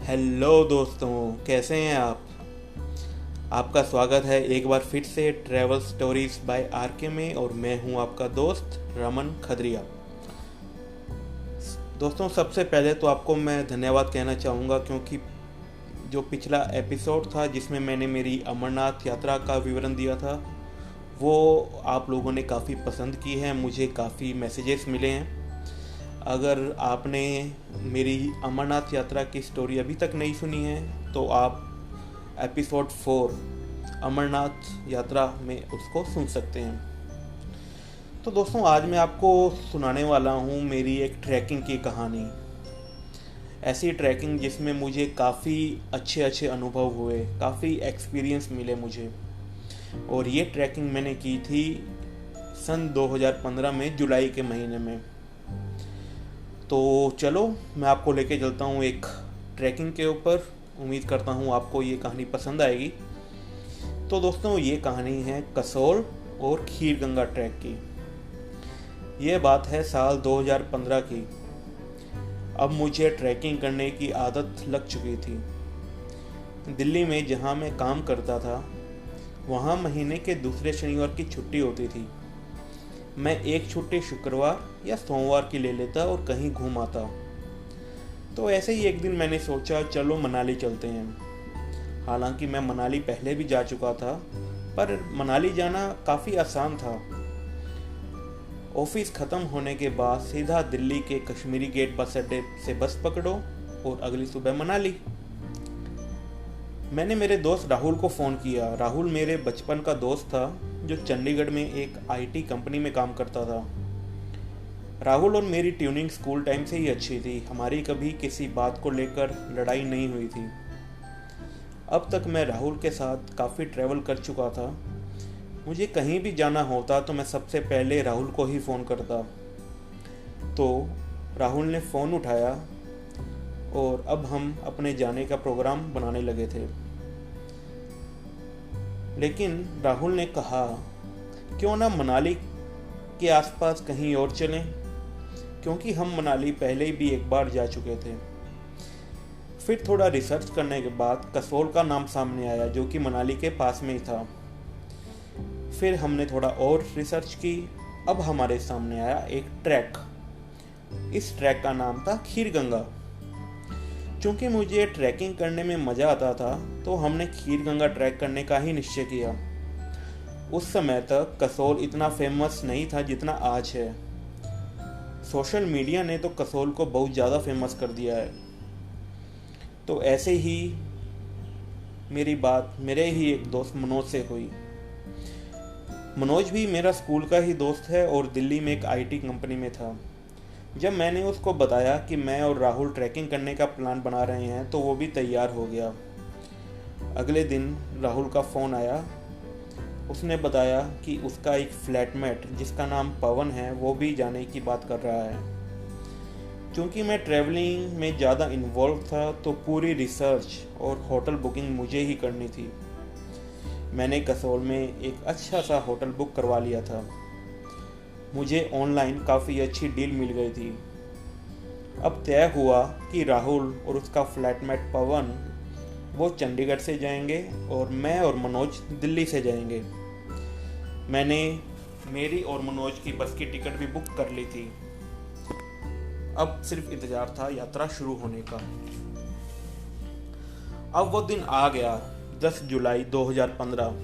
Hello दोस्तों, कैसे हैं आप। आपका स्वागत है एक बार फिर से ट्रैवल स्टोरीज बाय आरके में और मैं हूं आपका दोस्त रमन खदरिया। दोस्तों, सबसे पहले तो आपको मैं धन्यवाद कहना चाहूँगा क्योंकि जो पिछला एपिसोड था जिसमें मैंने मेरी अमरनाथ यात्रा का विवरण दिया था वो आप लोगों ने काफ़ी पसंद की है। मुझे काफ़ी मैसेजेस मिले हैं। अगर आपने मेरी अमरनाथ यात्रा की स्टोरी अभी तक नहीं सुनी है तो आप एपिसोड 4 अमरनाथ यात्रा में उसको सुन सकते हैं। तो दोस्तों, आज मैं आपको सुनाने वाला हूँ मेरी एक ट्रैकिंग की कहानी। ऐसी ट्रैकिंग जिसमें मुझे काफ़ी अच्छे अच्छे अनुभव हुए, काफ़ी एक्सपीरियंस मिले मुझे। और ये ट्रैकिंग मैंने की थी सन 2015 में जुलाई के महीने में। तो चलो मैं आपको लेके चलता हूँ एक ट्रैकिंग के ऊपर। उम्मीद करता हूँ आपको ये कहानी पसंद आएगी। तो दोस्तों, ये कहानी है कसोल और खीरगंगा ट्रैक की। ये बात है साल 2015 की। अब मुझे ट्रैकिंग करने की आदत लग चुकी थी। दिल्ली में जहाँ मैं काम करता था वहाँ महीने के दूसरे शनिवार की छुट्टी होती थी। मैं एक छुट्टी शुक्रवार या सोमवार की ले लेता और कहीं घूम आता। तो ऐसे ही एक दिन मैंने सोचा चलो मनाली चलते हैं। हालांकि मैं मनाली पहले भी जा चुका था, पर मनाली जाना काफ़ी आसान था। ऑफिस ख़त्म होने के बाद सीधा दिल्ली के कश्मीरी गेट बस अड्डे से बस पकड़ो और अगली सुबह मनाली। मैंने मेरे दोस्त राहुल को फ़ोन किया। राहुल मेरे बचपन का दोस्त था जो चंडीगढ़ में एक आईटी कंपनी में काम करता था। राहुल और मेरी ट्यूनिंग स्कूल टाइम से ही अच्छी थी। हमारी कभी किसी बात को लेकर लड़ाई नहीं हुई थी। अब तक मैं राहुल के साथ काफ़ी ट्रैवल कर चुका था। मुझे कहीं भी जाना होता तो मैं सबसे पहले राहुल को ही फ़ोन करता। तो राहुल ने फ़ोन उठाया और अब हम अपने जाने का प्रोग्राम बनाने लगे थे। लेकिन राहुल ने कहा क्यों ना मनाली के आसपास कहीं और चलें, क्योंकि हम मनाली पहले भी एक बार जा चुके थे। फिर थोड़ा रिसर्च करने के बाद कसोल का नाम सामने आया जो कि मनाली के पास में ही था। फिर हमने थोड़ा और रिसर्च की। अब हमारे सामने आया एक ट्रैक। इस ट्रैक का नाम था खीरगंगा। चूँकि मुझे ट्रैकिंग करने में मज़ा आता था तो हमने खीरगंगा ट्रैक करने का ही निश्चय किया। उस समय तक कसोल इतना फेमस नहीं था जितना आज है। सोशल मीडिया ने तो कसोल को बहुत ज़्यादा फेमस कर दिया है। तो ऐसे ही मेरी बात मेरे ही एक दोस्त मनोज से हुई। मनोज भी मेरा स्कूल का ही दोस्त है और दिल्ली में एक आईटी कंपनी में था। जब मैंने उसको बताया कि मैं और राहुल ट्रैकिंग करने का प्लान बना रहे हैं तो वो भी तैयार हो गया। अगले दिन राहुल का फ़ोन आया। उसने बताया कि उसका एक फ्लैटमेट जिसका नाम पवन है वो भी जाने की बात कर रहा है। क्योंकि मैं ट्रैवलिंग में ज़्यादा इन्वॉल्व था तो पूरी रिसर्च और होटल बुकिंग मुझे ही करनी थी। मैंने कसोल में एक अच्छा सा होटल बुक करवा लिया था। मुझे ऑनलाइन काफ़ी अच्छी डील मिल गई थी। अब तय हुआ कि राहुल और उसका फ्लैटमेट पवन वो चंडीगढ़ से जाएंगे और मैं और मनोज दिल्ली से जाएंगे। मैंने मेरी और मनोज की बस की टिकट भी बुक कर ली थी। अब सिर्फ इंतज़ार था यात्रा शुरू होने का। अब वो दिन आ गया, 10 जुलाई 2015।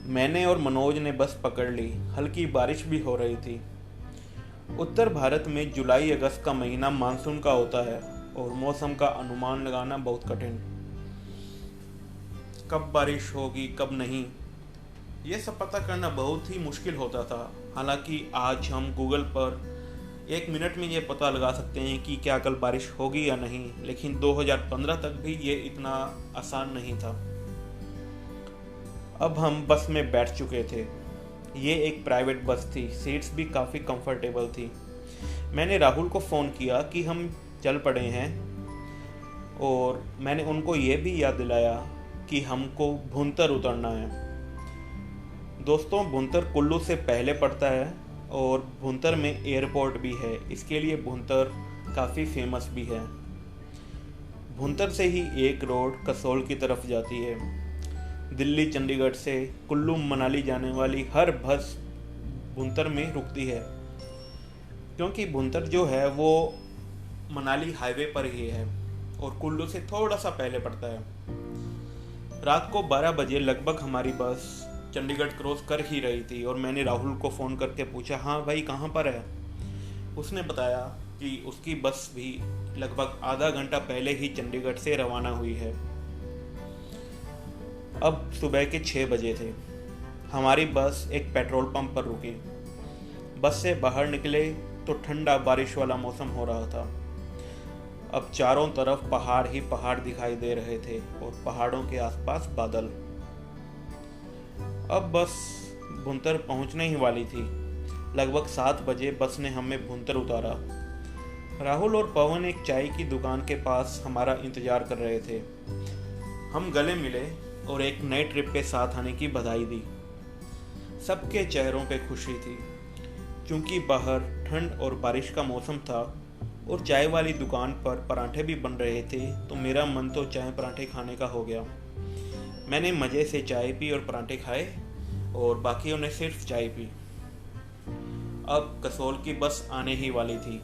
मैंने और मनोज ने बस पकड़ ली। हल्की बारिश भी हो रही थी। उत्तर भारत में जुलाई अगस्त का महीना मानसून का होता है और मौसम का अनुमान लगाना बहुत कठिन। कब बारिश होगी कब नहीं, ये सब पता करना बहुत ही मुश्किल होता था। हालांकि आज हम गूगल पर 1 मिनट में ये पता लगा सकते हैं कि क्या कल बारिश होगी या नहीं, लेकिन 2015 तक भी ये इतना आसान नहीं था। अब हम बस में बैठ चुके थे। ये एक प्राइवेट बस थी। सीट्स भी काफ़ी कंफर्टेबल थी। मैंने राहुल को फ़ोन किया कि हम चल पड़े हैं और मैंने उनको ये भी याद दिलाया कि हमको भुंतर उतरना है। दोस्तों, भुंतर कुल्लू से पहले पड़ता है और भुंतर में एयरपोर्ट भी है। इसके लिए भुंतर काफ़ी फेमस भी है। भुंतर से ही एक रोड कसोल की तरफ जाती है। दिल्ली चंडीगढ़ से कुल्लू मनाली जाने वाली हर बस भुंतर में रुकती है, क्योंकि भुंतर जो है वो मनाली हाईवे पर ही है और कुल्लू से थोड़ा सा पहले पड़ता है। रात को 12 बजे लगभग हमारी बस चंडीगढ़ क्रॉस कर ही रही थी और मैंने राहुल को फ़ोन करके पूछा, हाँ भाई कहाँ पर है। उसने बताया कि उसकी बस भी लगभग आधा घंटा पहले ही चंडीगढ़ से रवाना हुई है। अब सुबह के 6 बजे थे। हमारी बस एक पेट्रोल पंप पर रुकी। बस से बाहर निकले तो ठंडा बारिश वाला मौसम हो रहा था। अब चारों तरफ पहाड़ ही पहाड़ दिखाई दे रहे थे और पहाड़ों के आसपास बादल। अब बस भुंतर पहुंचने ही वाली थी। लगभग 7 बजे बस ने हमें भुंतर उतारा। राहुल और पवन एक चाय की दुकान के पास हमारा इंतजार कर रहे थे। हम गले मिले और एक नए ट्रिप के साथ आने की बधाई दी। सबके चेहरों पे खुशी थी, क्योंकि बाहर ठंड और बारिश का मौसम था और चाय वाली दुकान पर पराठे भी बन रहे थे, तो मेरा मन तो चाय पराठे खाने का हो गया। मैंने मज़े से चाय पी और पराठे खाए और बाकियों ने सिर्फ चाय पी। अब कसोल की बस आने ही वाली थी।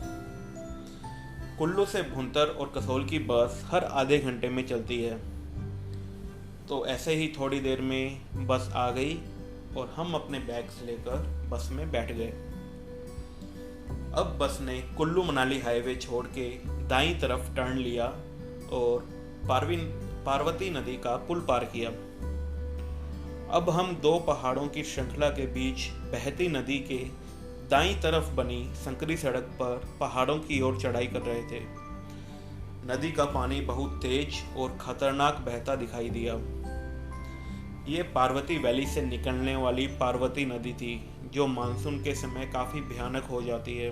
कुल्लू से भुंतर और कसोल की बस हर आधे घंटे में चलती है। तो ऐसे ही थोड़ी देर में बस आ गई और हम अपने बैग्स लेकर बस में बैठ गए। अब बस ने कुल्लू मनाली हाईवे छोड़ के दाईं तरफ टर्न लिया और पार्वती नदी का पुल पार किया। अब हम 2 पहाड़ों की श्रृंखला के बीच बहती नदी के दाईं तरफ बनी संकरी सड़क पर पहाड़ों की ओर चढ़ाई कर रहे थे। नदी का पानी बहुत तेज और खतरनाक बहता दिखाई दिया। ये पार्वती वैली से निकलने वाली पार्वती नदी थी, जो मानसून के समय काफ़ी भयानक हो जाती है।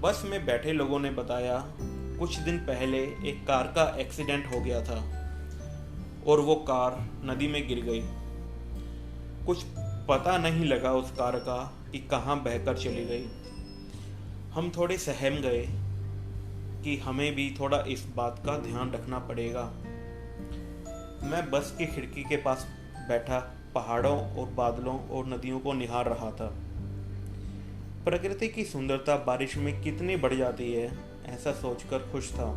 बस में बैठे लोगों ने बताया, कुछ दिन पहले एक कार का एक्सीडेंट हो गया था और वो कार नदी में गिर गई। कुछ पता नहीं लगा उस कार का कि कहाँ बहकर चली गई। हम थोड़े सहम गए कि हमें भी थोड़ा इस बात का ध्यान रखना पड़ेगा। मैं बस की खिड़की के पास बैठा पहाड़ों और बादलों और नदियों को निहार रहा था। प्रकृति की सुंदरता बारिश में कितनी बढ़ जाती है, ऐसा सोचकर खुश था।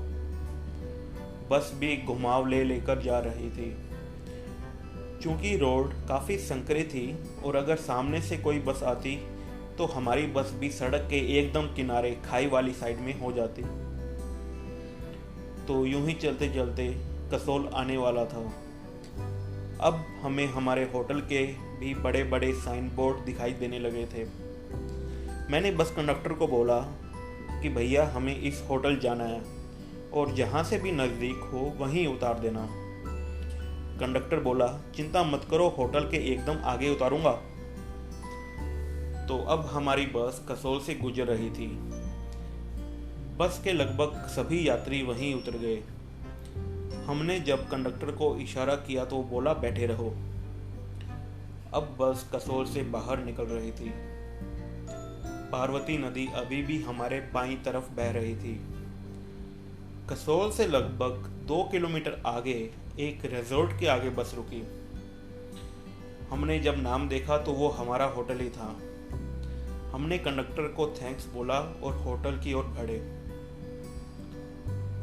बस भी घुमाव लेकर जा रही थी। चूंकि रोड काफ़ी संकरी थी और अगर सामने से कोई बस आती तो हमारी बस भी सड़क के एकदम किनारे खाई वाली साइड में हो जाती। तो यूं ही चलते चलते कसोल आने वाला था। अब हमें हमारे होटल के भी बड़े बड़े साइन बोर्ड दिखाई देने लगे थे। मैंने बस कंडक्टर को बोला कि भैया हमें इस होटल जाना है और जहाँ से भी नज़दीक हो वहीं उतार देना। कंडक्टर बोला, चिंता मत करो, होटल के एकदम आगे उतारूंगा। तो अब हमारी बस कसोल से गुजर रही थी। बस के लगभग सभी यात्री वहीं उतर गए। हमने जब कंडक्टर को इशारा किया तो वो बोला, बैठे रहो। अब बस कसोल से बाहर निकल रही थी। पार्वती नदी अभी भी हमारे बाईं तरफ बह रही थी। कसोल से लगभग 2 किलोमीटर आगे एक रिजॉर्ट के आगे बस रुकी। हमने जब नाम देखा तो वो हमारा होटल ही था। हमने कंडक्टर को थैंक्स बोला और होटल की ओर बढ़े।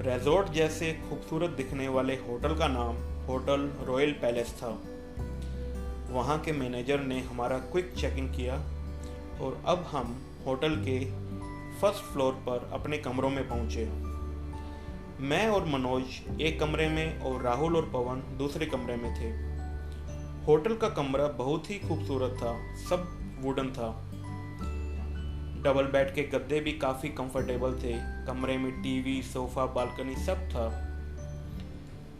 रिजॉर्ट जैसे खूबसूरत दिखने वाले होटल का नाम होटल रॉयल पैलेस था। वहाँ के मैनेजर ने हमारा क्विक चेक इन किया और अब हम होटल के फर्स्ट फ्लोर पर अपने कमरों में पहुँचे। मैं और मनोज एक कमरे में और राहुल और पवन दूसरे कमरे में थे। होटल का कमरा बहुत ही खूबसूरत था, सब वुडन था। डबल बेड के गद्दे भी काफ़ी कंफर्टेबल थे। कमरे में टीवी, सोफा, बालकनी सब था।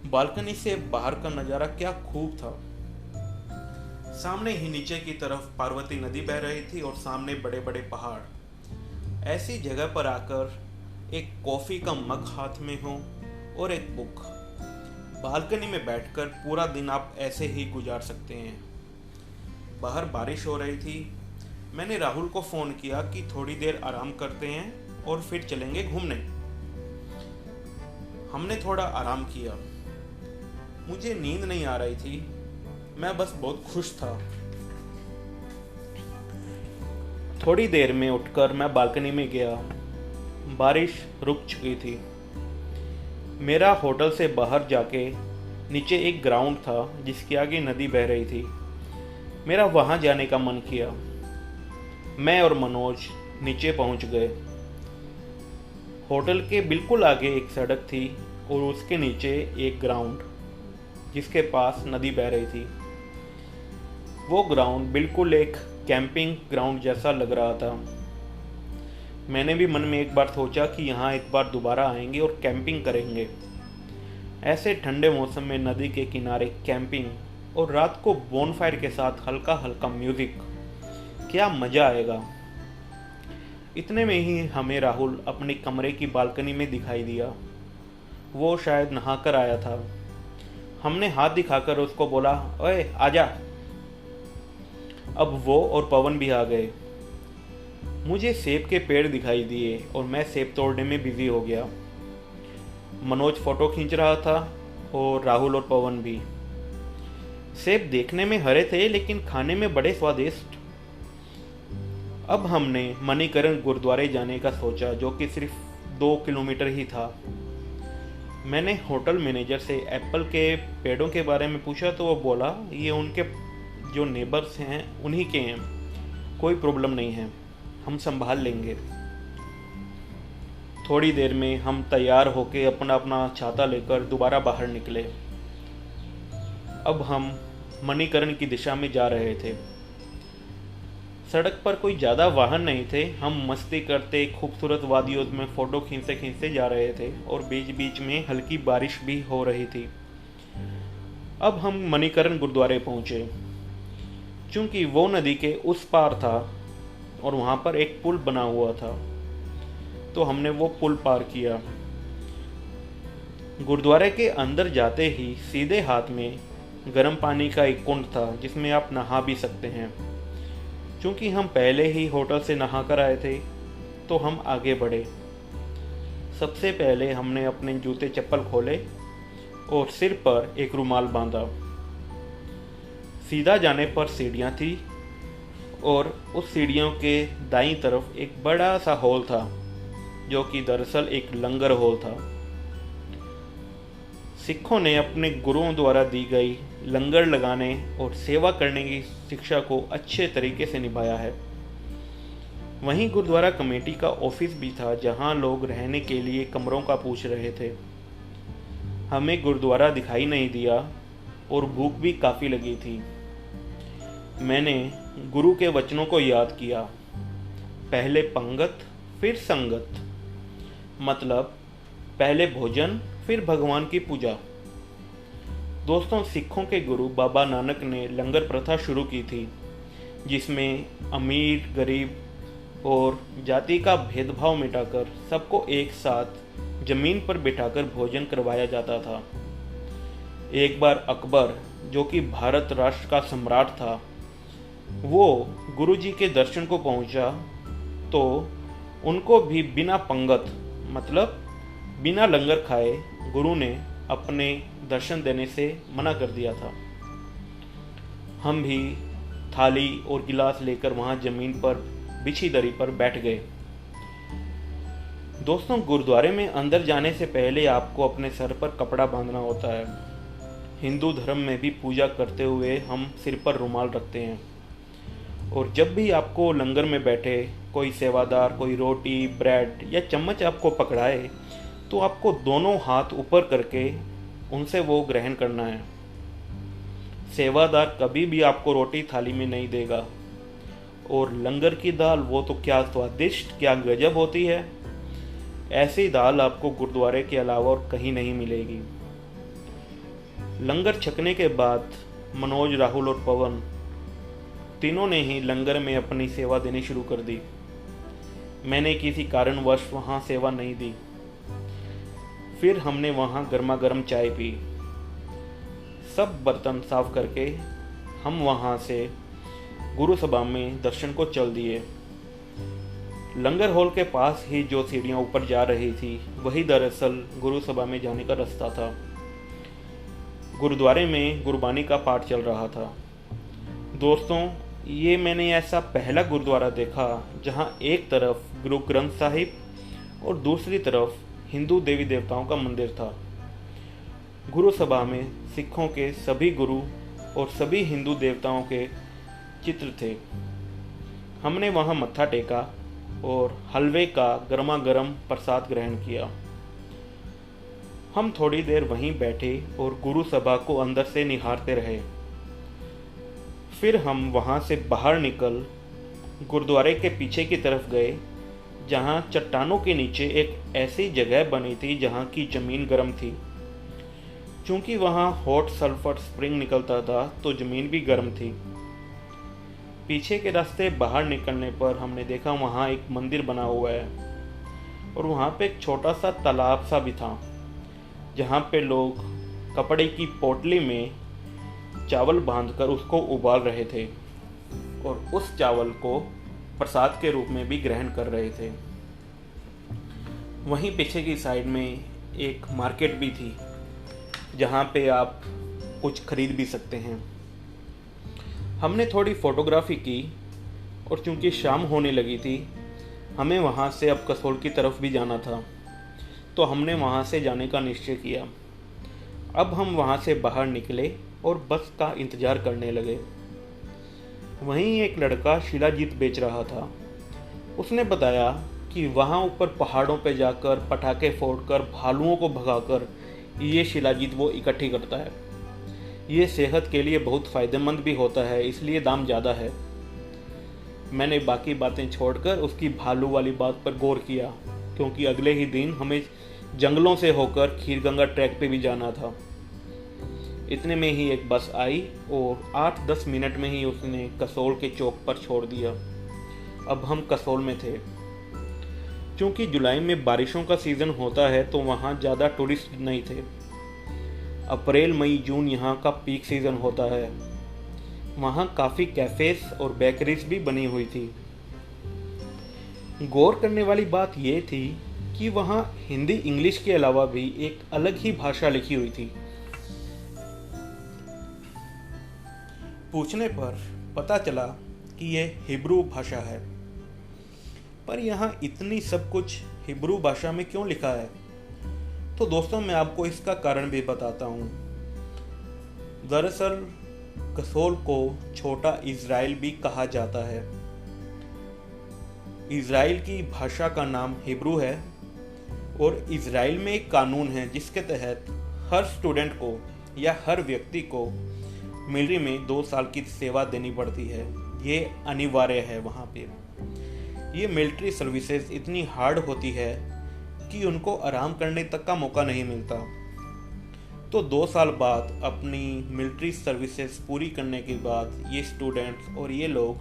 बालकनी से बाहर का नज़ारा क्या खूब था। सामने ही नीचे की तरफ पार्वती नदी बह रही थी और सामने बड़े बड़े पहाड़। ऐसी जगह पर आकर एक कॉफ़ी का मग हाथ में हो और एक बुक, बालकनी में बैठकर पूरा दिन आप ऐसे ही गुजार सकते हैं। बाहर बारिश हो रही थी। मैंने राहुल को फ़ोन किया कि थोड़ी देर आराम करते हैं और फिर चलेंगे घूमने। हमने थोड़ा आराम किया। मुझे नींद नहीं आ रही थी, मैं बस बहुत खुश था। थोड़ी देर में उठकर मैं बालकनी में गया। बारिश रुक चुकी थी। मेरा होटल से बाहर जाके नीचे एक ग्राउंड था जिसके आगे नदी बह रही थी। मेरा वहां जाने का मन किया। मैं और मनोज नीचे पहुंच गए। होटल के बिल्कुल आगे एक सड़क थी और उसके नीचे एक ग्राउंड जिसके पास नदी बह रही थी। वो ग्राउंड बिल्कुल एक कैंपिंग ग्राउंड जैसा लग रहा था। मैंने भी मन में एक बार सोचा कि यहाँ एक बार दोबारा आएंगे और कैंपिंग करेंगे। ऐसे ठंडे मौसम में नदी के किनारे कैंपिंग और रात को बोनफायर के साथ हल्का हल्का म्यूजिक, क्या मज़ा आएगा। इतने में ही हमें राहुल अपने कमरे की बालकनी में दिखाई दिया। वो शायद नहाकर आया था। हमने हाथ दिखाकर उसको बोला, ओए आजा। अब वो और पवन भी आ गए। मुझे सेब के पेड़ दिखाई दिए और मैं सेब तोड़ने में बिजी हो गया। मनोज फोटो खींच रहा था और राहुल और पवन भी। सेब देखने में हरे थे लेकिन खाने में बड़े स्वादिष्ट। अब हमने मणिकरण गुरुद्वारे जाने का सोचा, जो कि सिर्फ 2 किलोमीटर ही था। मैंने होटल मैनेजर से एप्पल के पेड़ों के बारे में पूछा तो वो बोला ये उनके जो नेबर्स हैं उन्हीं के हैं, कोई प्रॉब्लम नहीं है, हम संभाल लेंगे। थोड़ी देर में हम तैयार होकर अपना अपना छाता लेकर दोबारा बाहर निकले। अब हम मणिकरण की दिशा में जा रहे थे। सड़क पर कोई ज़्यादा वाहन नहीं थे। हम मस्ती करते खूबसूरत वादियों में फ़ोटो खींचते खींचते जा रहे थे और बीच बीच में हल्की बारिश भी हो रही थी। अब हम मणिकरण गुरुद्वारे पहुँचे। चूँकि वो नदी के उस पार था और वहाँ पर एक पुल बना हुआ था, तो हमने वो पुल पार किया। गुरुद्वारे के अंदर जाते ही सीधे हाथ में गर्म पानी का एक कुंड था जिसमें आप नहा भी सकते हैं। चूँकि हम पहले ही होटल से नहा कर आए थे तो हम आगे बढ़े। सबसे पहले हमने अपने जूते चप्पल खोले और सिर पर एक रुमाल बांधा। सीधा जाने पर सीढ़ियाँ थी और उस सीढ़ियों के दाईं तरफ एक बड़ा सा हॉल था जो कि दरअसल एक लंगर हॉल था। सिखों ने अपने गुरुओं द्वारा दी गई लंगर लगाने और सेवा करने की शिक्षा को अच्छे तरीके से निभाया है। वहीं गुरुद्वारा कमेटी का ऑफिस भी था जहां लोग रहने के लिए कमरों का पूछ रहे थे। हमें गुरुद्वारा दिखाई नहीं दिया और भूख भी काफ़ी लगी थी। मैंने गुरु के वचनों को याद किया, पहले पंगत फिर संगत, मतलब पहले भोजन फिर भगवान की पूजा। दोस्तों, सिखों के गुरु बाबा नानक ने लंगर प्रथा शुरू की थी जिसमें अमीर गरीब और जाति का भेदभाव मिटाकर सबको एक साथ जमीन पर बिठाकर भोजन करवाया जाता था। एक बार अकबर, जो कि भारत राष्ट्र का सम्राट था, वो गुरुजी के दर्शन को पहुंचा तो उनको भी बिना पंगत मतलब बिना लंगर खाए गुरु ने अपने दर्शन देने से मना कर दिया था। हम भी थाली और गिलास लेकर वहां जमीन पर बिछी दरी पर बैठ गए। दोस्तों, गुरुद्वारे में अंदर जाने से पहले आपको अपने सर पर कपड़ा बांधना होता है। हिंदू धर्म में भी पूजा करते हुए हम सिर पर रुमाल रखते हैं। और जब भी आपको लंगर में बैठे कोई सेवादार कोई रोटी ब्रेड या चम्मच आपको पकड़ाए तो आपको दोनों हाथ ऊपर करके उनसे वो ग्रहण करना है। सेवादार कभी भी आपको रोटी थाली में नहीं देगा। और लंगर की दाल, वो तो क्या स्वादिष्ट, क्या गजब होती है। ऐसी दाल आपको गुरुद्वारे के अलावा और कहीं नहीं मिलेगी। लंगर छकने के बाद मनोज, राहुल और पवन तीनों ने ही लंगर में अपनी सेवा देनी शुरू कर दी। मैंने किसी कारणवश वहाँ सेवा नहीं दी। फिर हमने वहाँ गर्मा गर्म चाय पी। सब बर्तन साफ करके हम वहाँ से गुरु सभा में दर्शन को चल दिए। लंगर हॉल के पास ही जो सीढ़ियाँ ऊपर जा रही थी वही दरअसल गुरु सभा में जाने का रास्ता था। गुरुद्वारे में गुरबानी का पाठ चल रहा था। दोस्तों, ये मैंने ऐसा पहला गुरुद्वारा देखा जहाँ एक तरफ गुरु ग्रंथ साहिब और दूसरी तरफ हिंदू देवी देवताओं का मंदिर था। गुरु सभा में सिखों के सभी गुरु और सभी हिंदू देवताओं के चित्र थे। हमने वहाँ मत्था टेका और हलवे का गर्मा गर्म प्रसाद ग्रहण किया। हम थोड़ी देर वहीं बैठे और गुरु सभा को अंदर से निहारते रहे। फिर हम वहाँ से बाहर निकल गुरुद्वारे के पीछे की तरफ गए, जहाँ चट्टानों के नीचे एक ऐसी जगह बनी थी जहाँ की ज़मीन गर्म थी। चूँकि वहाँ हॉट सल्फर स्प्रिंग निकलता था तो ज़मीन भी गर्म थी। पीछे के रास्ते बाहर निकलने पर हमने देखा वहाँ एक मंदिर बना हुआ है और वहाँ पे एक छोटा सा तालाब सा भी था, जहाँ पे लोग कपड़े की पोटली में चावल बांधकर उसको उबाल रहे थे और उस चावल को प्रसाद के रूप में भी ग्रहण कर रहे थे। वहीं पीछे की साइड में एक मार्केट भी थी, जहाँ पे आप कुछ खरीद भी सकते हैं। हमने थोड़ी फोटोग्राफी की और चूंकि शाम होने लगी थी, हमें वहाँ से अब कसोल की तरफ भी जाना था, तो हमने वहाँ से जाने का निश्चय किया। अब हम वहाँ से बाहर निकले और बस का इंतज़ार करने लगे। वहीं एक लड़का शिलाजीत बेच रहा था। उसने बताया कि वहाँ ऊपर पहाड़ों पे जाकर पटाखे फोड़कर भालुओं को भगाकर ये शिलाजीत वो इकट्ठी करता है। ये सेहत के लिए बहुत फ़ायदेमंद भी होता है, इसलिए दाम ज़्यादा है। मैंने बाकी बातें छोड़कर उसकी भालू वाली बात पर गौर किया, क्योंकि अगले ही दिन हमें जंगलों से होकर खीरगंगा ट्रैक पे भी जाना था। इतने में ही एक बस आई और 8-10 मिनट में ही उसने कसोल के चौक पर छोड़ दिया। अब हम कसोल में थे। क्योंकि जुलाई में बारिशों का सीज़न होता है तो वहाँ ज़्यादा टूरिस्ट नहीं थे। अप्रैल मई जून यहाँ का पीक सीज़न होता है। वहाँ काफ़ी कैफ़ेस और बेकरीज भी बनी हुई थी। गौर करने वाली बात यह थी कि वहाँ हिंदी इंग्लिश के अलावा भी एक अलग ही भाषा लिखी हुई थी। पूछने पर पता चला कि यह हिब्रू भाषा है। पर यहाँ इतनी सब कुछ हिब्रू भाषा में क्यों लिखा है? तो दोस्तों, मैं आपको इसका कारण भी बताता हूँ। दरअसल कसोल को छोटा इज़राइल भी कहा जाता है। इज़राइल की भाषा का नाम हिब्रू है और इज़राइल में एक कानून है जिसके तहत हर स्टूडेंट को या हर व्यक्ति को मिलिट्री में 2 साल की सेवा देनी पड़ती है। ये अनिवार्य है वहाँ पे। ये मिलिट्री सर्विसेज इतनी हार्ड होती है कि उनको आराम करने तक का मौका नहीं मिलता। तो 2 साल बाद अपनी मिलिट्री सर्विसेज पूरी करने के बाद ये स्टूडेंट्स और ये लोग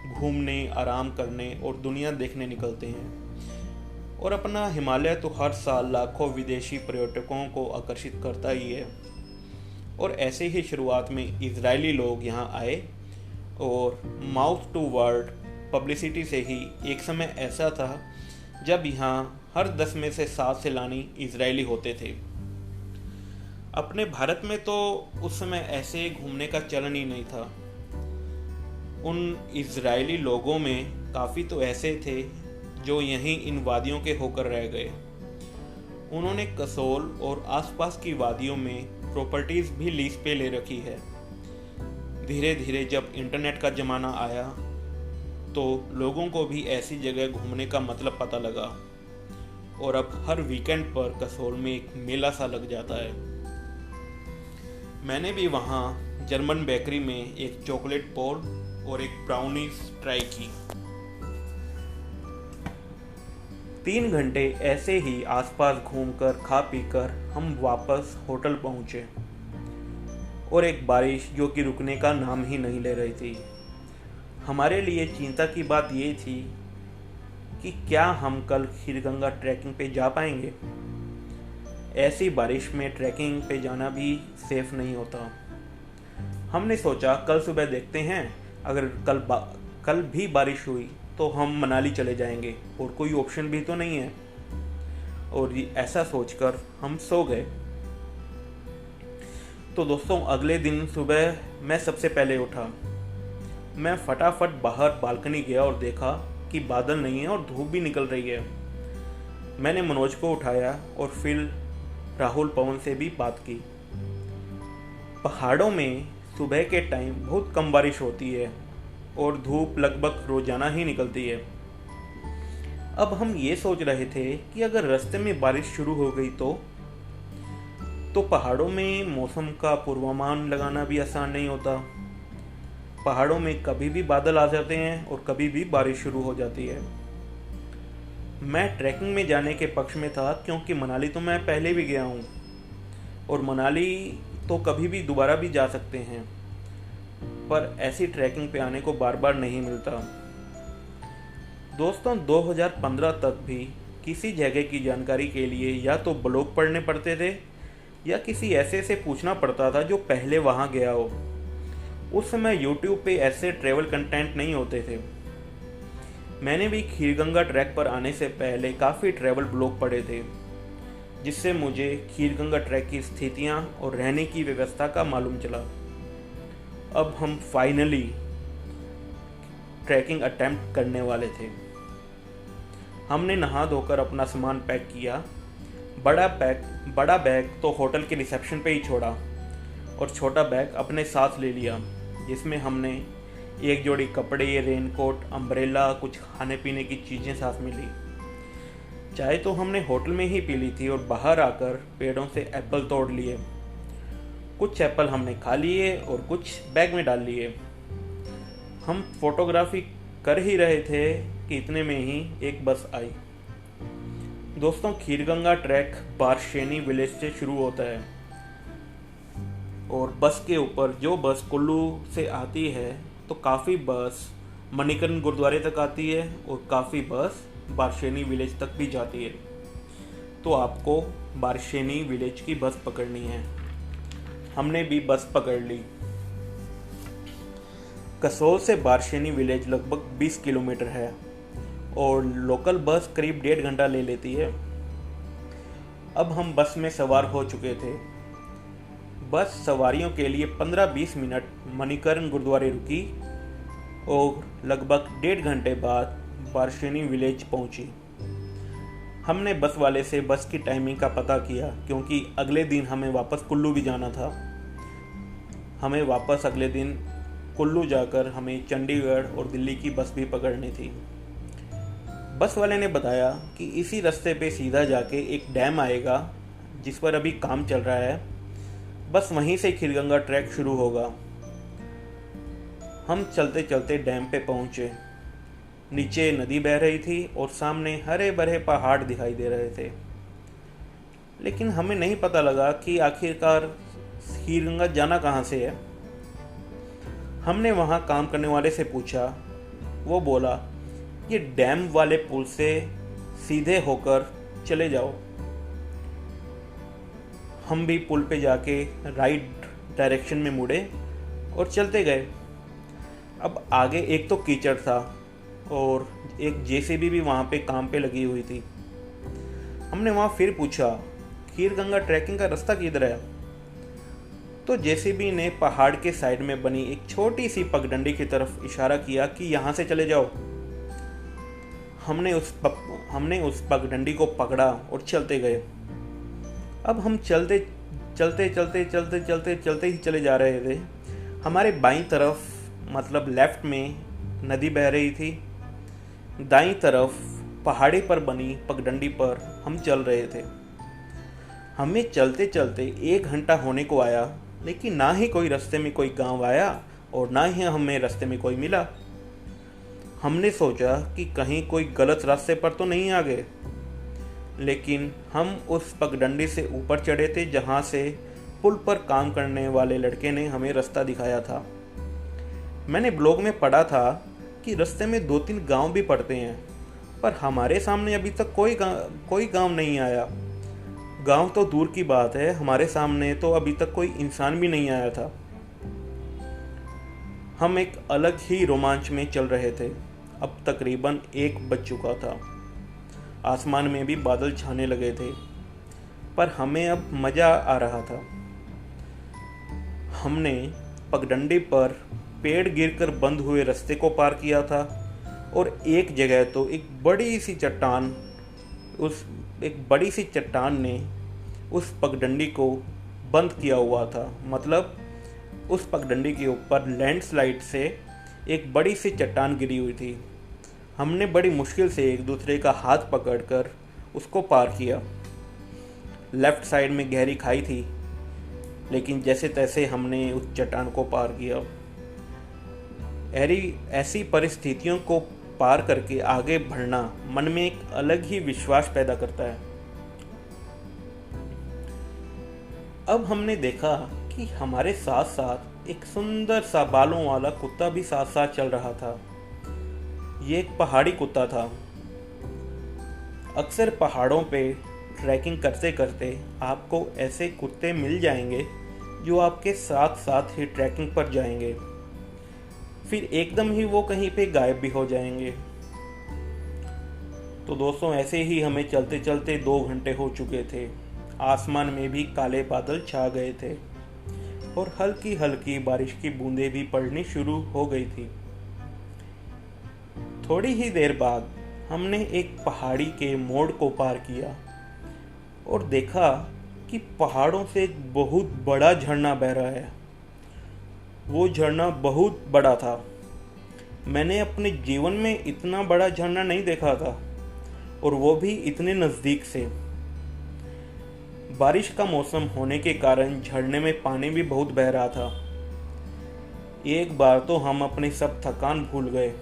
घूमने, आराम करने और दुनिया देखने निकलते हैं। और अपना हिमालय तो हर साल लाखों विदेशी पर्यटकों को आकर्षित करता ही है। और ऐसे ही शुरुआत में इजरायली लोग यहाँ आए और माउथ टू वर्ड पब्लिसिटी से ही एक समय ऐसा था जब यहाँ हर 10 में से 7 सैलानी इजरायली होते थे। अपने भारत में तो उस समय ऐसे घूमने का चलन ही नहीं था। उन इजरायली लोगों में काफ़ी तो ऐसे थे जो यहीं इन वादियों के होकर रह गए। उन्होंने कसोल और आसपास की वादियों में प्रॉपर्टीज़ भी लीज पे ले रखी है। धीरे धीरे जब इंटरनेट का ज़माना आया तो लोगों को भी ऐसी जगह घूमने का मतलब पता लगा और अब हर वीकेंड पर कसोल में एक मेला सा लग जाता है। मैंने भी वहाँ जर्मन बेकरी में एक चॉकलेट पोल और एक ब्राउनीज ट्राई की। 3 घंटे ऐसे ही आसपास घूमकर खा पीकर हम वापस होटल पहुँचे और एक बारिश जो कि रुकने का नाम ही नहीं ले रही थी। हमारे लिए चिंता की बात ये थी कि क्या हम कल खीरगंगा ट्रैकिंग पे जा पाएंगे। ऐसी बारिश में ट्रैकिंग पे जाना भी सेफ नहीं होता। हमने सोचा कल सुबह देखते हैं, अगर कल भी बारिश हुई तो हम मनाली चले जाएंगे और कोई ऑप्शन भी तो नहीं है। और ऐसा सोचकर हम सो गए। तो दोस्तों अगले दिन सुबह मैं सबसे पहले उठा। मैं फटाफट बाहर बालकनी गया और देखा कि बादल नहीं है और धूप भी निकल रही है। मैंने मनोज को उठाया और फिर राहुल पवन से भी बात की। पहाड़ों में सुबह के टाइम बहुत कम बारिश होती है और धूप लगभग रोजाना ही निकलती है। अब हम ये सोच रहे थे कि अगर रास्ते में बारिश शुरू हो गई तो पहाड़ों में मौसम का पूर्वानुमान लगाना भी आसान नहीं होता। पहाड़ों में कभी भी बादल आ जाते हैं और कभी भी बारिश शुरू हो जाती है। मैं ट्रैकिंग में जाने के पक्ष में था क्योंकि मनाली तो मैं पहले भी गया हूँ और मनाली तो कभी भी दोबारा भी जा सकते हैं, पर ऐसी ट्रैकिंग पे आने को बार बार नहीं मिलता। दोस्तों 2015 तक भी किसी जगह की जानकारी के लिए या तो ब्लॉग पढ़ने पड़ते थे या किसी ऐसे से पूछना पड़ता था जो पहले वहाँ गया हो। उस समय YouTube पे ऐसे ट्रैवल कंटेंट नहीं होते थे। मैंने भी खीरगंगा ट्रैक पर आने से पहले काफ़ी ट्रैवल ब्लॉग पढ़े थे, जिससे मुझे खीरगंगा ट्रैक की स्थितियाँ और रहने की व्यवस्था का मालूम चला। अब हम फाइनली ट्रैकिंग अटेम्प्ट करने वाले थे। हमने नहा धोकर अपना सामान पैक किया। बड़ा बैग तो होटल के रिसेप्शन पे ही छोड़ा और छोटा बैग अपने साथ ले लिया, जिसमें हमने एक जोड़ी कपड़े, रेनकोट, अम्ब्रेला, कुछ खाने पीने की चीज़ें साथ में ली। चाय तो हमने होटल में ही पी ली थी और बाहर आकर पेड़ों से एप्पल तोड़ लिए। कुछ एप्पल हमने खा लिए और कुछ बैग में डाल लिए। हम फोटोग्राफी कर ही रहे थे कि इतने में ही एक बस आई। दोस्तों खीरगंगा ट्रैक बारशेनी विलेज से शुरू होता है और बस के ऊपर जो बस कुल्लू से आती है तो काफ़ी बस मणिकर्ण गुरुद्वारे तक आती है और काफ़ी बस बारशेनी विलेज तक भी जाती है। तो आपको बारशेनी विलेज की बस पकड़नी है। हमने भी बस पकड़ ली। कसोल से बारशेनी विलेज लगभग 20 किलोमीटर है और लोकल बस करीब 1.5 घंटा ले लेती है। अब हम बस में सवार हो चुके थे। बस सवारियों के लिए 15-20 मिनट मणिकर्ण गुरुद्वारे रुकी और लगभग 1.5 घंटे बाद बारशेनी विलेज पहुंची। हमने बस वाले से बस की टाइमिंग का पता किया क्योंकि अगले दिन हमें वापस कुल्लू भी जाना था। हमें वापस अगले दिन कुल्लू जाकर हमें चंडीगढ़ और दिल्ली की बस भी पकड़नी थी। बस वाले ने बताया कि इसी रास्ते पे सीधा जाके एक डैम आएगा जिस पर अभी काम चल रहा है, बस वहीं से खीरगंगा ट्रैक शुरू होगा। हम चलते चलते डैम पे पहुंचे। नीचे नदी बह रही थी और सामने हरे भरे पहाड़ दिखाई दे रहे थे, लेकिन हमें नहीं पता लगा कि आखिरकार खीरगंगा जाना कहाँ से है। हमने वहाँ काम करने वाले से पूछा। वो बोला ये डैम वाले पुल से सीधे होकर चले जाओ। हम भी पुल पे जाके राइट डायरेक्शन में मुड़े और चलते गए। अब आगे एक तो कीचड़ था और एक जेसीबी भी वहाँ पे काम पे लगी हुई थी। हमने वहाँ फिर पूछा खीरगंगा ट्रैकिंग का रास्ता किधर है, तो जेसीबी ने पहाड़ के साइड में बनी एक छोटी सी पगडंडी की तरफ इशारा किया कि यहाँ से चले जाओ। हमने उस पगडंडी को पकड़ा और चलते गए। अब हम चलते ही चले जा रहे थे। हमारे बाईं तरफ मतलब लेफ्ट में नदी बह रही थी, दाईं तरफ पहाड़ी पर बनी पगडंडी पर हम चल रहे थे। हमें चलते चलते 1 घंटा होने को आया, लेकिन ना ही कोई रास्ते में कोई गांव आया और ना ही हमें रास्ते में कोई मिला। हमने सोचा कि कहीं कोई गलत रास्ते पर तो नहीं आ गए, लेकिन हम उस पगडंडी से ऊपर चढ़े थे जहाँ से पुल पर काम करने वाले लड़के ने हमें रास्ता दिखाया था। मैंने ब्लॉग में पढ़ा था कि रास्ते में 2-3 गांव भी पड़ते हैं, पर हमारे सामने अभी तक कोई गांव नहीं आया। गांव तो दूर की बात है, हमारे सामने तो अभी तक कोई इंसान भी नहीं आया था। हम एक अलग ही रोमांच में चल रहे थे। अब तकरीबन 1 बज चुका था। आसमान में भी बादल छाने लगे थे, पर हमें अब मज़ा आ रहा था। हमने पगडंडी पर पेड़ गिरकर बंद हुए रास्ते को पार किया था और एक जगह तो एक बड़ी सी चट्टान ने उस पगडंडी को बंद किया हुआ था। मतलब उस पगडंडी के ऊपर लैंडस्लाइड से एक बड़ी सी चट्टान गिरी हुई थी। हमने बड़ी मुश्किल से एक दूसरे का हाथ पकड़कर उसको पार किया। लेफ्ट साइड में गहरी खाई थी, लेकिन जैसे तैसे हमने उस चट्टान को पार किया। ऐसी परिस्थितियों को पार करके आगे बढ़ना मन में एक अलग ही विश्वास पैदा करता है। अब हमने देखा कि हमारे साथ साथ एक सुंदर सा बालों वाला कुत्ता भी साथ साथ चल रहा था। ये एक पहाड़ी कुत्ता था। अक्सर पहाड़ों पे ट्रैकिंग करते करते आपको ऐसे कुत्ते मिल जाएंगे जो आपके साथ साथ ही ट्रैकिंग पर जाएंगे, फिर एकदम ही वो कहीं पे गायब भी हो जाएंगे। तो दोस्तों, ऐसे ही हमें चलते चलते 2 घंटे हो चुके थे। आसमान में भी काले बादल छा गए थे और हल्की हल्की बारिश की बूंदें भी पड़नी शुरू हो गई थी। थोड़ी ही देर बाद हमने एक पहाड़ी के मोड़ को पार किया और देखा कि पहाड़ों से एक बहुत बड़ा झरना बह रहा है। वो झरना बहुत बड़ा था। मैंने अपने जीवन में इतना बड़ा झरना नहीं देखा था, और वो भी इतने नज़दीक से। बारिश का मौसम होने के कारण झरने में पानी भी बहुत बह रहा था। एक बार तो हम अपनी सब थकान भूल गए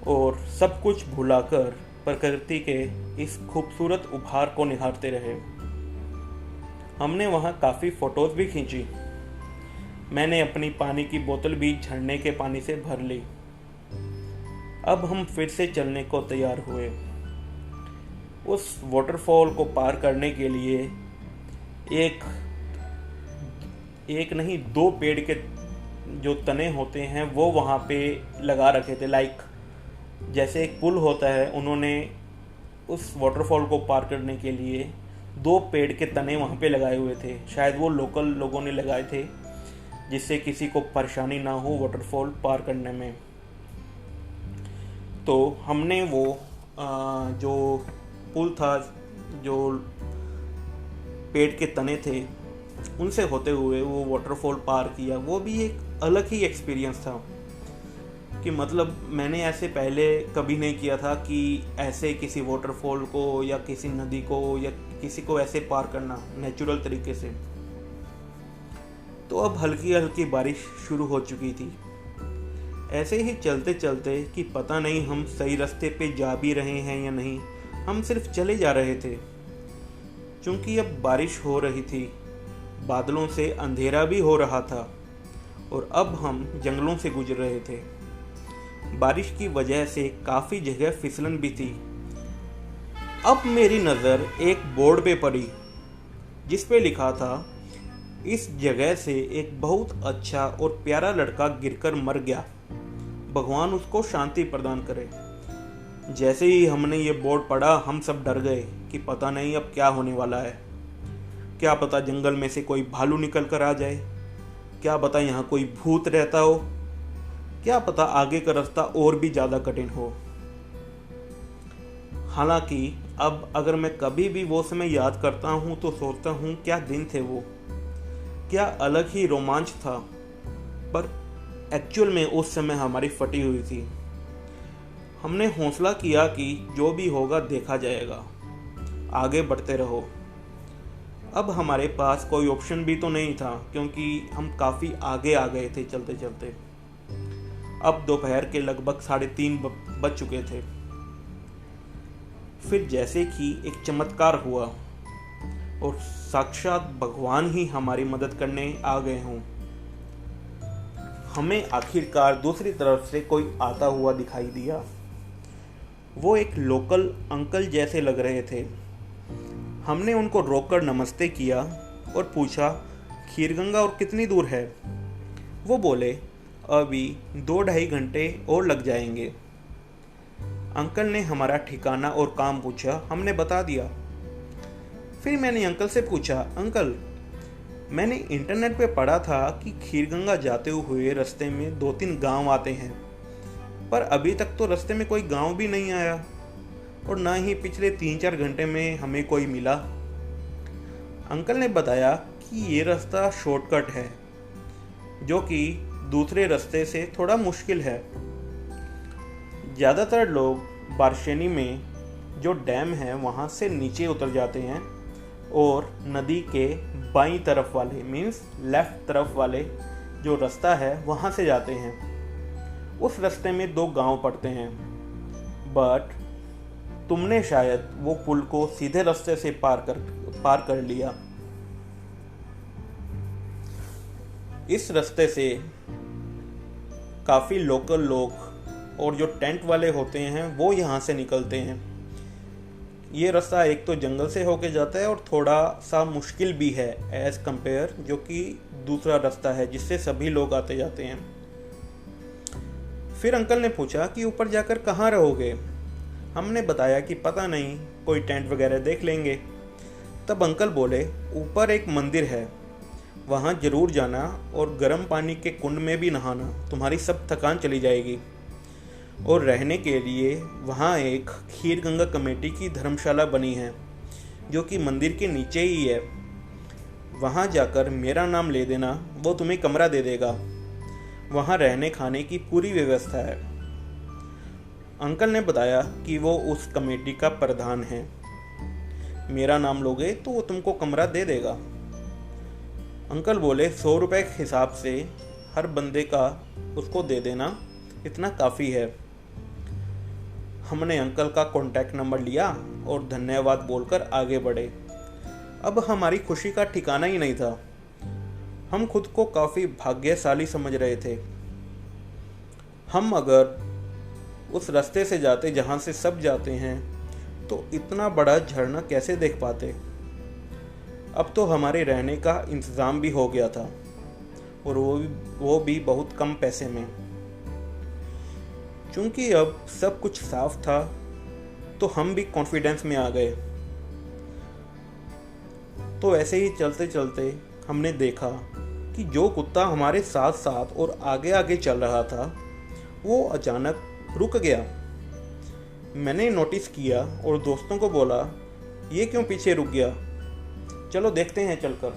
और सब कुछ भुलाकर प्रकृति के इस खूबसूरत उपहार को निहारते रहे। हमने वहाँ काफ़ी फ़ोटोज़ भी खींची। मैंने अपनी पानी की बोतल भी झरने के पानी से भर ली। अब हम फिर से चलने को तैयार हुए। उस वाटरफॉल को पार करने के लिए एक नहीं 2 पेड़ के जो तने होते हैं वो वहाँ पे लगा रखे थे। लाइक जैसे एक पुल होता है, उन्होंने उस वाटरफॉल को पार करने के लिए 2 पेड़ के तने वहाँ पे लगाए हुए थे। शायद वो लोकल लोगों ने लगाए थे, जिससे किसी को परेशानी ना हो वाटरफॉल पार करने में। तो हमने वो जो पुल था, जो पेड़ के तने थे, उनसे होते हुए वो वाटरफॉल पार किया। वो भी एक अलग ही एक्सपीरियंस था कि मतलब मैंने ऐसे पहले कभी नहीं किया था कि ऐसे किसी वाटरफॉल को या किसी नदी को या किसी को ऐसे पार करना नेचुरल तरीके से। तो अब हल्की हल्की बारिश शुरू हो चुकी थी। ऐसे ही चलते चलते कि पता नहीं हम सही रास्ते पे जा भी रहे हैं या नहीं, हम सिर्फ चले जा रहे थे। क्योंकि अब बारिश हो रही थी, बादलों से अंधेरा भी हो रहा था और अब हम जंगलों से गुजर रहे थे। बारिश की वजह से काफ़ी जगह फिसलन भी थी। अब मेरी नज़र एक बोर्ड पे पड़ी जिस पे लिखा था, इस जगह से एक बहुत अच्छा और प्यारा लड़का गिरकर मर गया, भगवान उसको शांति प्रदान करे। जैसे ही हमने ये बोर्ड पढ़ा, हम सब डर गए कि पता नहीं अब क्या होने वाला है। क्या पता जंगल में से कोई भालू निकल कर आ जाए, क्या पता यहाँ कोई भूत रहता हो, क्या पता आगे का रास्ता और भी ज़्यादा कठिन हो। हालांकि अब अगर मैं कभी भी वो समय याद करता हूँ तो सोचता हूँ क्या दिन थे वो, क्या अलग ही रोमांच था। पर एक्चुअल में उस समय हमारी फटी हुई थी। हमने हौसला किया कि जो भी होगा देखा जाएगा, आगे बढ़ते रहो। अब हमारे पास कोई ऑप्शन भी तो नहीं था, क्योंकि हम काफ़ी आगे आ गए थे चलते चलते। अब दोपहर के लगभग 3:30 बज चुके थे। फिर जैसे कि एक चमत्कार हुआ और साक्षात भगवान ही हमारी मदद करने आ गए हों। हमें आखिरकार दूसरी तरफ से कोई आता हुआ दिखाई दिया। वो एक लोकल अंकल जैसे लग रहे थे। हमने उनको रोककर नमस्ते किया और पूछा, खीरगंगा और कितनी दूर है? वो बोले, अभी 2-2.5 घंटे और लग जाएंगे। अंकल ने हमारा ठिकाना और काम पूछा, हमने बता दिया। फिर मैंने अंकल से पूछा, अंकल मैंने इंटरनेट पे पढ़ा था कि खीरगंगा जाते हुए रास्ते में 2-3 गांव आते हैं, पर अभी तक तो रास्ते में कोई गांव भी नहीं आया और ना ही पिछले 3-4 घंटे में हमें कोई मिला। अंकल ने बताया कि ये रास्ता शॉर्टकट है जो कि दूसरे रास्ते से थोड़ा मुश्किल है। ज़्यादातर लोग बारशेनी में जो डैम है वहाँ से नीचे उतर जाते हैं और नदी के बाईं तरफ वाले मीन्स लेफ्ट तरफ वाले जो रास्ता है वहाँ से जाते हैं। उस रास्ते में 2 गांव पड़ते हैं, बट तुमने शायद वो पुल को सीधे रास्ते से पार कर लिया। इस रास्ते से काफ़ी लोकल लोग और जो टेंट वाले होते हैं वो यहाँ से निकलते हैं। ये रास्ता एक तो जंगल से होके जाता है और थोड़ा सा मुश्किल भी है एज़ कंपेयर जो कि दूसरा रास्ता है जिससे सभी लोग आते जाते हैं। फिर अंकल ने पूछा कि ऊपर जाकर कहाँ रहोगे। हमने बताया कि पता नहीं, कोई टेंट वगैरह देख लेंगे। तब अंकल बोले, ऊपर एक मंदिर है, वहाँ ज़रूर जाना और गर्म पानी के कुंड में भी नहाना, तुम्हारी सब थकान चली जाएगी। और रहने के लिए वहाँ एक खीरगंगा कमेटी की धर्मशाला बनी है जो कि मंदिर के नीचे ही है। वहाँ जाकर मेरा नाम ले देना, वो तुम्हें कमरा दे देगा। वहाँ रहने खाने की पूरी व्यवस्था है। अंकल ने बताया कि वो उस कमेटी का प्रधान है। मेरा नाम लोगे तो वो तुमको कमरा दे देगा। अंकल बोले 100 रुपये के हिसाब से हर बंदे का उसको दे देना, इतना काफ़ी है। हमने अंकल का कॉन्टैक्ट नंबर लिया और धन्यवाद बोलकर आगे बढ़े। अब हमारी खुशी का ठिकाना ही नहीं था। हम खुद को काफ़ी भाग्यशाली समझ रहे थे। हम अगर उस रास्ते से जाते जहाँ से सब जाते हैं तो इतना बड़ा झरना कैसे देख पाते। अब तो हमारे रहने का इंतज़ाम भी हो गया था और वो भी बहुत कम पैसे में। चूँकि अब सब कुछ साफ था तो हम भी कॉन्फिडेंस में आ गए। तो ऐसे ही चलते चलते हमने देखा कि जो कुत्ता हमारे साथ साथ और आगे आगे चल रहा था वो अचानक रुक गया। मैंने नोटिस किया और दोस्तों को बोला, ये क्यों पीछे रुक गया, चलो देखते हैं चलकर।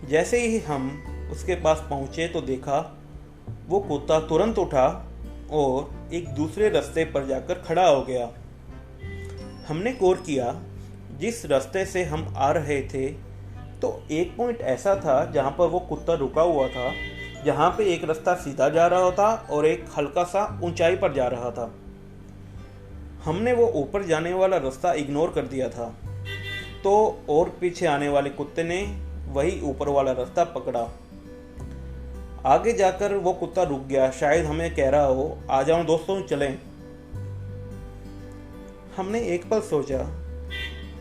जैसे ही हम उसके पास पहुंचे तो देखा वो कुत्ता तुरंत उठा और एक दूसरे रास्ते पर जाकर खड़ा हो गया। हमने गौर किया, जिस रास्ते से हम आ रहे थे तो एक पॉइंट ऐसा था जहाँ पर वो कुत्ता रुका हुआ था, जहाँ पे एक रास्ता सीधा जा रहा था और एक हल्का सा ऊंचाई पर जा रहा था। हमने वो ऊपर जाने वाला रास्ता इग्नोर कर दिया था तो और पीछे आने वाले कुत्ते ने वही ऊपर वाला रास्ता पकड़ा। आगे जाकर वो कुत्ता रुक गया, शायद हमें कह रहा हो, आ जाओ दोस्तों चलें। हमने एक पल सोचा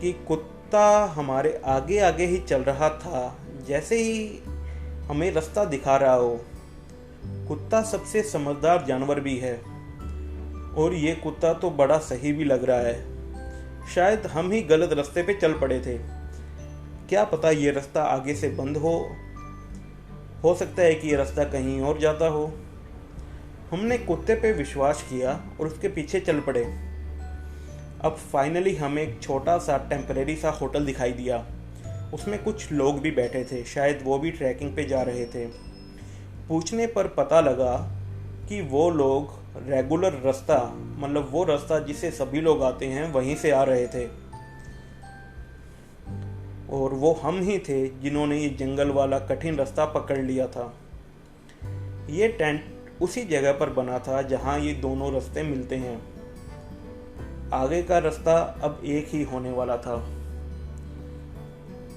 कि कुत्ता हमारे आगे आगे ही चल रहा था, जैसे ही हमें रास्ता दिखा रहा हो। कुत्ता सबसे समझदार जानवर भी है और ये कुत्ता तो बड़ा सही भी लग रहा है। शायद हम ही गलत रास्ते पे चल पड़े थे, क्या पता ये रास्ता आगे से बंद हो सकता है कि ये रास्ता कहीं और जाता हो। हमने कुत्ते पे विश्वास किया और उसके पीछे चल पड़े। अब फाइनली हमें एक छोटा सा टेम्परेरी सा होटल दिखाई दिया। उसमें कुछ लोग भी बैठे थे, शायद वो भी ट्रैकिंग पे जा रहे थे। पूछने पर पता लगा कि वो लोग रेगुलर रास्ता, मतलब वो रास्ता जिसे सभी लोग आते हैं, वहीं से आ रहे थे और वो हम ही थे जिन्होंने ये जंगल वाला कठिन रास्ता पकड़ लिया था। ये टेंट उसी जगह पर बना था जहाँ ये दोनों रास्ते मिलते हैं। आगे का रास्ता अब एक ही होने वाला था।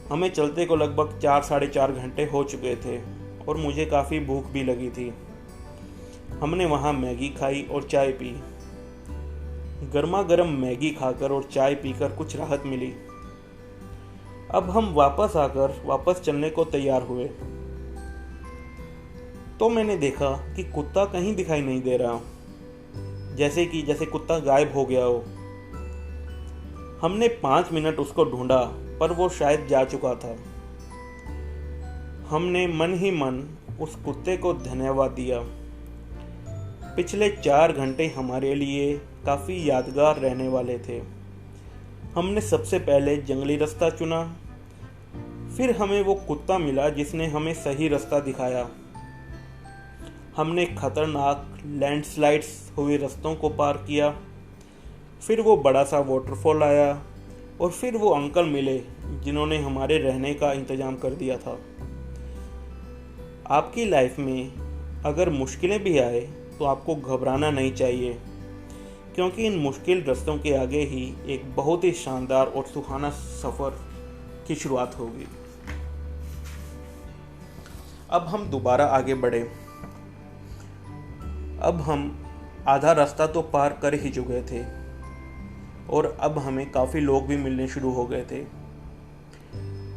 हमें चलते को लगभग 4-4.5 घंटे हो चुके थे और मुझे काफ़ी भूख भी लगी थी। हमने वहाँ मैगी खाई और चाय पी। गर्मा गर्म मैगी खाकर और चाय पीकर कुछ राहत मिली। अब हम वापस चलने को तैयार हुए तो मैंने देखा कि कुत्ता कहीं दिखाई नहीं दे रहा। जैसे कुत्ता गायब हो गया हो। हमने 5 मिनट उसको ढूंढा, पर वो शायद जा चुका था। हमने मन ही मन उस कुत्ते को धन्यवाद दिया। पिछले 4 घंटे हमारे लिए काफ़ी यादगार रहने वाले थे। हमने सबसे पहले जंगली रास्ता चुना, फिर हमें वो कुत्ता मिला जिसने हमें सही रास्ता दिखाया। हमने खतरनाक लैंडस्लाइड्स हुए रास्तों को पार किया, फिर वो बड़ा सा वाटरफॉल आया और फिर वो अंकल मिले जिन्होंने हमारे रहने का इंतज़ाम कर दिया था। आपकी लाइफ में अगर मुश्किलें भी आए तो आपको घबराना नहीं चाहिए, क्योंकि इन मुश्किल रास्तों के आगे ही एक बहुत ही शानदार और सुहाना सफ़र की शुरुआत होगी। अब हम दोबारा आगे बढ़े। अब हम आधा रास्ता तो पार कर ही चुके थे और अब हमें काफ़ी लोग भी मिलने शुरू हो गए थे।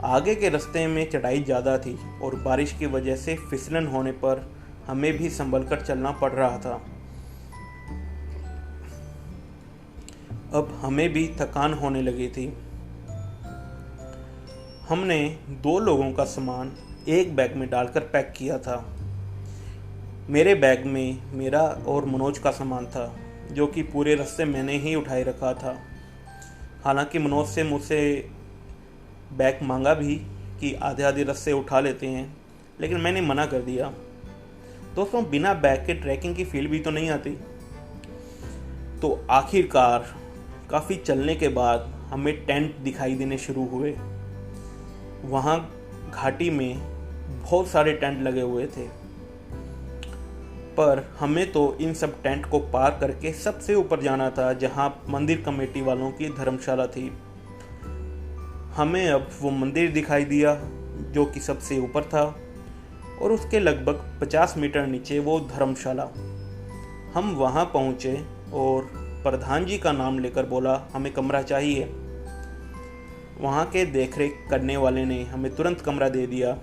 आगे के रास्ते में चढ़ाई ज़्यादा थी और बारिश की वजह से फिसलन होने पर हमें भी संभल कर चलना पड़ रहा था। अब हमें भी थकान होने लगी थी। हमने 2 लोगों का सामान एक बैग में डालकर पैक किया था। मेरे बैग में मेरा और मनोज का सामान था, जो कि पूरे रास्ते मैंने ही उठाए रखा था। हालांकि मनोज से मुझसे बैग मांगा भी कि आधे आधे रास्ते उठा लेते हैं, लेकिन मैंने मना कर दिया। दोस्तों, बिना बैग के ट्रैकिंग की फील भी तो नहीं आती। तो आखिरकार काफ़ी चलने के बाद हमें टेंट दिखाई देने शुरू हुए। वहाँ घाटी में बहुत सारे टेंट लगे हुए थे, पर हमें तो इन सब टेंट को पार करके सबसे ऊपर जाना था, जहाँ मंदिर कमेटी वालों की धर्मशाला थी। हमें अब वो मंदिर दिखाई दिया जो कि सबसे ऊपर था और उसके लगभग 50 मीटर नीचे वो धर्मशाला। हम वहाँ पहुँचे और प्रधान जी का नाम लेकर बोला, हमें कमरा चाहिए। वहाँ के देखरेख करने वाले ने हमें तुरंत कमरा दे दिया।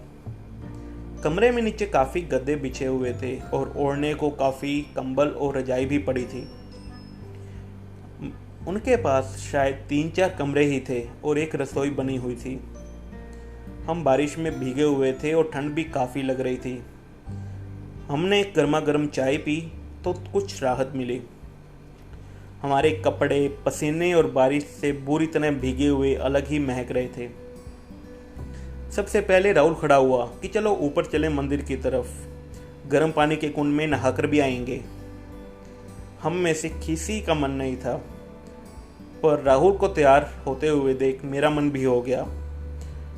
कमरे में नीचे काफ़ी गद्दे बिछे हुए थे और ओढ़ने को काफ़ी कंबल और रजाई भी पड़ी थी। उनके पास शायद 3-4 कमरे ही थे और एक रसोई बनी हुई थी। हम बारिश में भीगे हुए थे और ठंड भी काफ़ी लग रही थी। हमने गर्मा गर्म चाय पी तो कुछ राहत मिली। हमारे कपड़े पसीने और बारिश से बुरी तरह भीगे हुए अलग ही महक रहे थे। सबसे पहले राहुल खड़ा हुआ कि चलो ऊपर चलें मंदिर की तरफ, गर्म पानी के कुंड में नहाकर भी आएंगे। हम में से किसी का मन नहीं था, पर राहुल को तैयार होते हुए देख मेरा मन भी हो गया।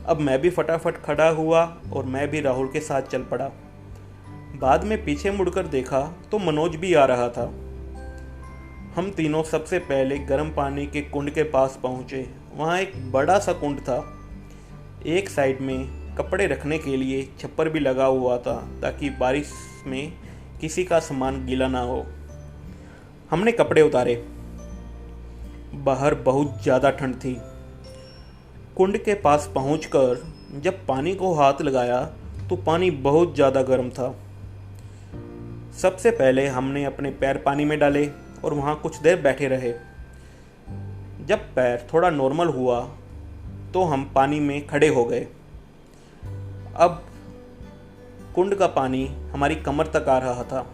अब मैं भी फटाफट खड़ा हुआ और मैं भी राहुल के साथ चल पड़ा। बाद में पीछे मुड़कर देखा तो मनोज भी आ रहा था। हम तीनों सबसे पहले गर्म पानी के कुंड के पास पहुँचे। वहाँ एक बड़ा सा कुंड था। एक साइड में कपड़े रखने के लिए छप्पर भी लगा हुआ था, ताकि बारिश में किसी का सामान गीला ना हो। हमने कपड़े उतारे। बाहर बहुत ज़्यादा ठंड थी। कुंड के पास पहुंचकर जब पानी को हाथ लगाया तो पानी बहुत ज़्यादा गर्म था। सबसे पहले हमने अपने पैर पानी में डाले और वहाँ कुछ देर बैठे रहे। जब पैर थोड़ा नॉर्मल हुआ तो हम पानी में खड़े हो गए। अब कुंड का पानी हमारी कमर तक आ रहा था।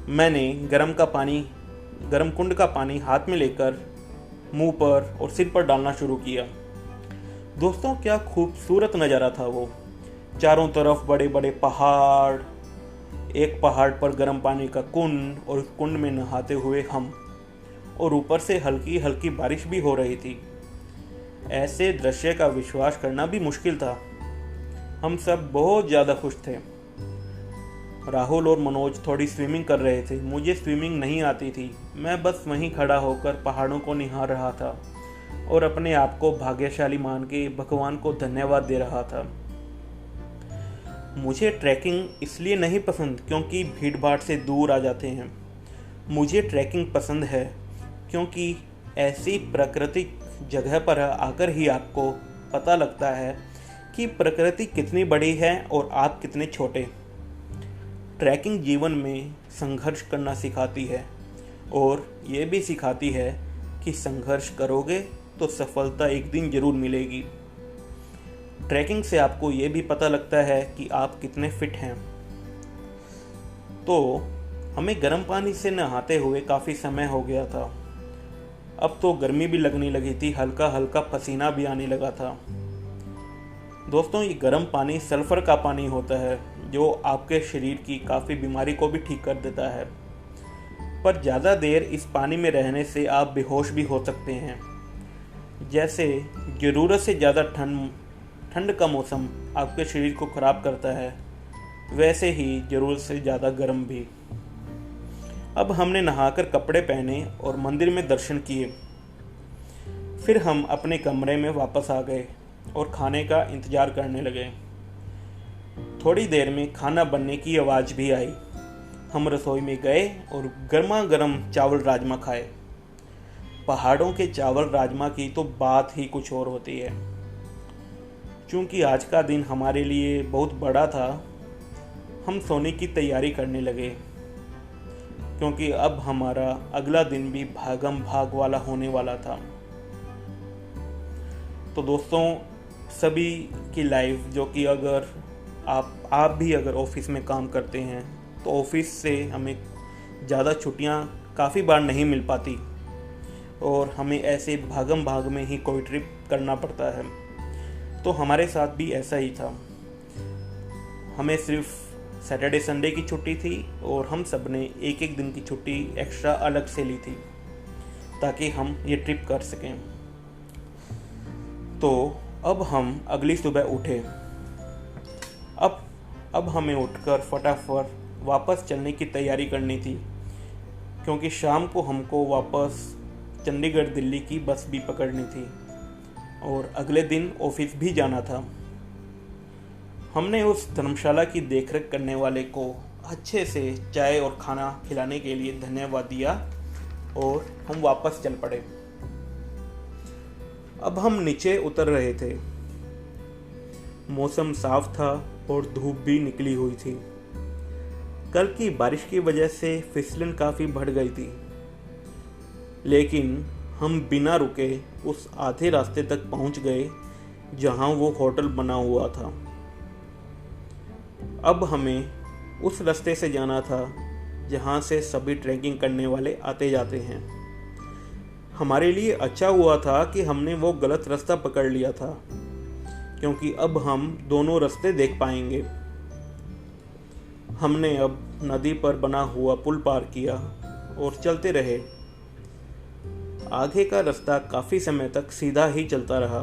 मैंने गर्म कुंड का पानी हाथ में लेकर मुंह पर और सिर पर डालना शुरू किया। दोस्तों, क्या खूबसूरत नज़ारा था वो। चारों तरफ बड़े बड़े पहाड़, एक पहाड़ पर गर्म पानी का कुंड और उस कुंड में नहाते हुए हम, और ऊपर से हल्की हल्की बारिश भी हो रही थी। ऐसे दृश्य का विश्वास करना भी मुश्किल था। हम सब बहुत ज़्यादा खुश थे। राहुल और मनोज थोड़ी स्विमिंग कर रहे थे। मुझे स्विमिंग नहीं आती थी। मैं बस वहीं खड़ा होकर पहाड़ों को निहार रहा था और अपने आप को भाग्यशाली मान के भगवान को धन्यवाद दे रहा था। मुझे ट्रैकिंग इसलिए नहीं पसंद क्योंकि भीड़ भाड़ से दूर आ जाते हैं। मुझे ट्रैकिंग पसंद है क्योंकि ऐसी प्राकृतिक जगह पर आकर ही आपको पता लगता है कि प्रकृति कितनी बड़ी है और आप कितने छोटे। ट्रैकिंग जीवन में संघर्ष करना सिखाती है और ये भी सिखाती है कि संघर्ष करोगे तो सफलता एक दिन ज़रूर मिलेगी। ट्रैकिंग से आपको ये भी पता लगता है कि आप कितने फिट हैं। तो हमें गर्म पानी से नहाते हुए काफ़ी समय हो गया था। अब तो गर्मी भी लगने लगी थी, हल्का हल्का पसीना भी आने लगा था। दोस्तों, ये गर्म पानी सल्फ़र का पानी होता है जो आपके शरीर की काफ़ी बीमारी को भी ठीक कर देता है। पर ज़्यादा देर इस पानी में रहने से आप बेहोश भी हो सकते हैं। जैसे ज़रूरत से ज़्यादा ठंड का मौसम आपके शरीर को ख़राब करता है, वैसे ही ज़रूरत से ज़्यादा गर्म भी। अब हमने नहाकर कपड़े पहने और मंदिर में दर्शन किए। फिर हम अपने कमरे में वापस आ गए और खाने का इंतज़ार करने लगे। थोड़ी देर में खाना बनने की आवाज़ भी आई। हम रसोई में गए और गर्मा गर्म चावल राजमा खाए। पहाड़ों के चावल राजमा की तो बात ही कुछ और होती है। चूँकि आज का दिन हमारे लिए बहुत बड़ा था, हम सोने की तैयारी करने लगे, क्योंकि अब हमारा अगला दिन भी भागम भाग वाला होने वाला था। तो दोस्तों, सभी की लाइफ, जो कि अगर आप भी अगर ऑफिस में काम करते हैं तो ऑफिस से हमें ज़्यादा छुट्टियां काफ़ी बार नहीं मिल पाती और हमें ऐसे भागम भाग में ही कोई ट्रिप करना पड़ता है। तो हमारे साथ भी ऐसा ही था। हमें सिर्फ सैटरडे संडे की छुट्टी थी और हम सब ने एक एक दिन की छुट्टी एक्स्ट्रा अलग से ली थी ताकि हम ये ट्रिप कर सकें। तो अब हम अगली सुबह उठे। अब हमें उठकर फटाफट वापस चलने की तैयारी करनी थी, क्योंकि शाम को हमको वापस चंडीगढ़ दिल्ली की बस भी पकड़नी थी और अगले दिन ऑफिस भी जाना था। हमने उस धर्मशाला की देखरेख करने वाले को अच्छे से चाय और खाना खिलाने के लिए धन्यवाद दिया और हम वापस चल पड़े। अब हम नीचे उतर रहे थे। मौसम साफ था और धूप भी निकली हुई थी। कल की बारिश की वजह से फिसलन काफ़ी बढ़ गई थी, लेकिन हम बिना रुके उस आधे रास्ते तक पहुंच गए जहां वो होटल बना हुआ था। अब हमें उस रास्ते से जाना था जहां से सभी ट्रैकिंग करने वाले आते जाते हैं। हमारे लिए अच्छा हुआ था कि हमने वो गलत रास्ता पकड़ लिया था, क्योंकि अब हम दोनों रास्ते देख पाएंगे। हमने अब नदी पर बना हुआ पुल पार किया और चलते रहे। आगे का रास्ता काफ़ी समय तक सीधा ही चलता रहा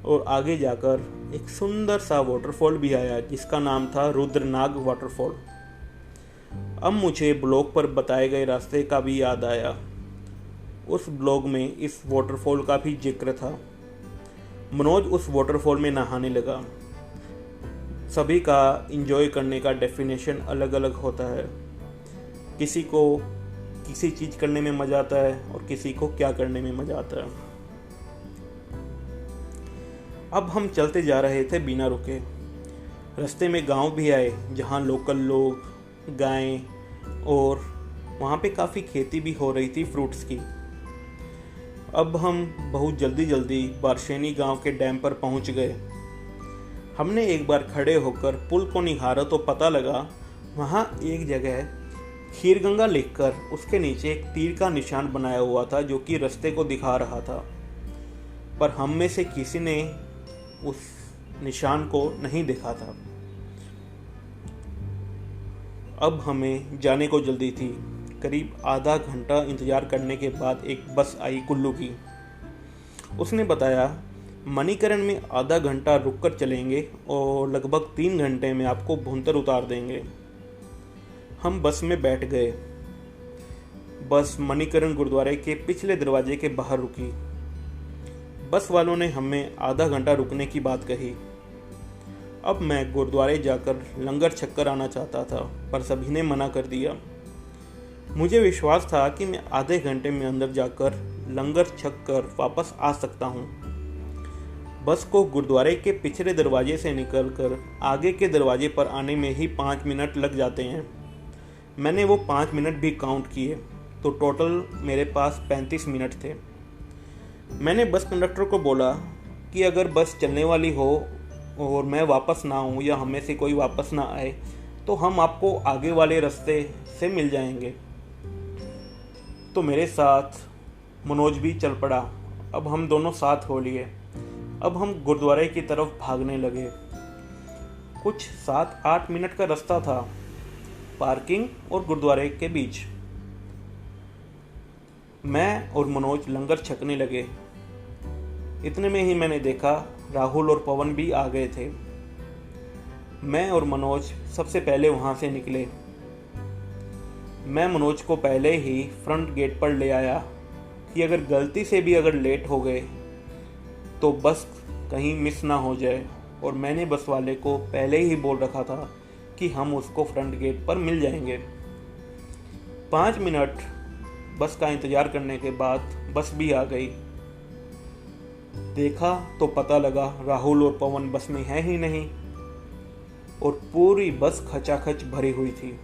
और आगे जाकर एक सुंदर सा वाटरफॉल भी आया जिसका नाम था रुद्रनाग वाटरफॉल। अब मुझे ब्लॉग पर बताए गए रास्ते का भी याद आया। उस ब्लॉग में इस वाटरफॉल का भी जिक्र था। मनोज उस वाटरफॉल में नहाने लगा। सभी का एंजॉय करने का डेफिनेशन अलग अलग होता है। किसी को किसी चीज़ करने में मज़ा आता है और किसी को क्या करने में मज़ा आता है। अब हम चलते जा रहे थे बिना रुके। रास्ते में गांव भी आए जहां लोकल लोग, गायें और वहां पे काफ़ी खेती भी हो रही थी फ्रूट्स की। अब हम बहुत जल्दी बारशेनी गांव के डैम पर पहुंच गए। हमने एक बार खड़े होकर पुल को निहारा तो पता लगा वहां एक जगह खीरगंगा लिखकर उसके नीचे एक तीर का निशान बनाया हुआ था जो कि रास्ते को दिखा रहा था, पर हम में से किसी ने उस निशान को नहीं देखा था। अब हमें जाने को जल्दी थी। करीब आधा घंटा इंतज़ार करने के बाद एक बस आई कुल्लू की। उसने बताया मणिकरण में आधा घंटा रुककर चलेंगे और लगभग 3 घंटे में आपको भुंतर उतार देंगे। हम बस में बैठ गए। बस मणिकरण गुरुद्वारे के पिछले दरवाजे के बाहर रुकी। बस वालों ने हमें आधा घंटा रुकने की बात कही। अब मैं गुरुद्वारे जाकर लंगर छककर आना चाहता था, पर सभी ने मना कर दिया। मुझे विश्वास था कि मैं आधे घंटे में अंदर जाकर लंगर छक कर वापस आ सकता हूँ। बस को गुरुद्वारे के पिछले दरवाजे से निकलकर आगे के दरवाजे पर आने में ही 5 मिनट लग जाते हैं। मैंने वो 5 मिनट भी काउंट किए तो टोटल मेरे पास 35 मिनट थे। मैंने बस कंडक्टर को बोला कि अगर बस चलने वाली हो और मैं वापस ना आऊँ या हमें से कोई वापस ना आए तो हम आपको आगे वाले रास्ते से मिल जाएंगे। तो मेरे साथ मनोज भी चल पड़ा। अब हम दोनों साथ हो लिए। अब हम गुरुद्वारे की तरफ भागने लगे। कुछ 7-8 मिनट का रास्ता था पार्किंग और गुरुद्वारे के बीच। मैं और मनोज लंगर छकने लगे। इतने में ही मैंने देखा राहुल और पवन भी आ गए थे। मैं और मनोज सबसे पहले वहां से निकले। मैं मनोज को पहले ही फ्रंट गेट पर ले आया कि अगर गलती से भी अगर लेट हो गए तो बस कहीं मिस ना हो जाए, और मैंने बस वाले को पहले ही बोल रखा था कि हम उसको फ्रंट गेट पर मिल जाएंगे। 5 मिनट बस का इंतज़ार करने के बाद बस भी आ गई। देखा तो पता लगा राहुल और पवन बस में है ही नहीं और पूरी बस खचाखच भरी हुई थी।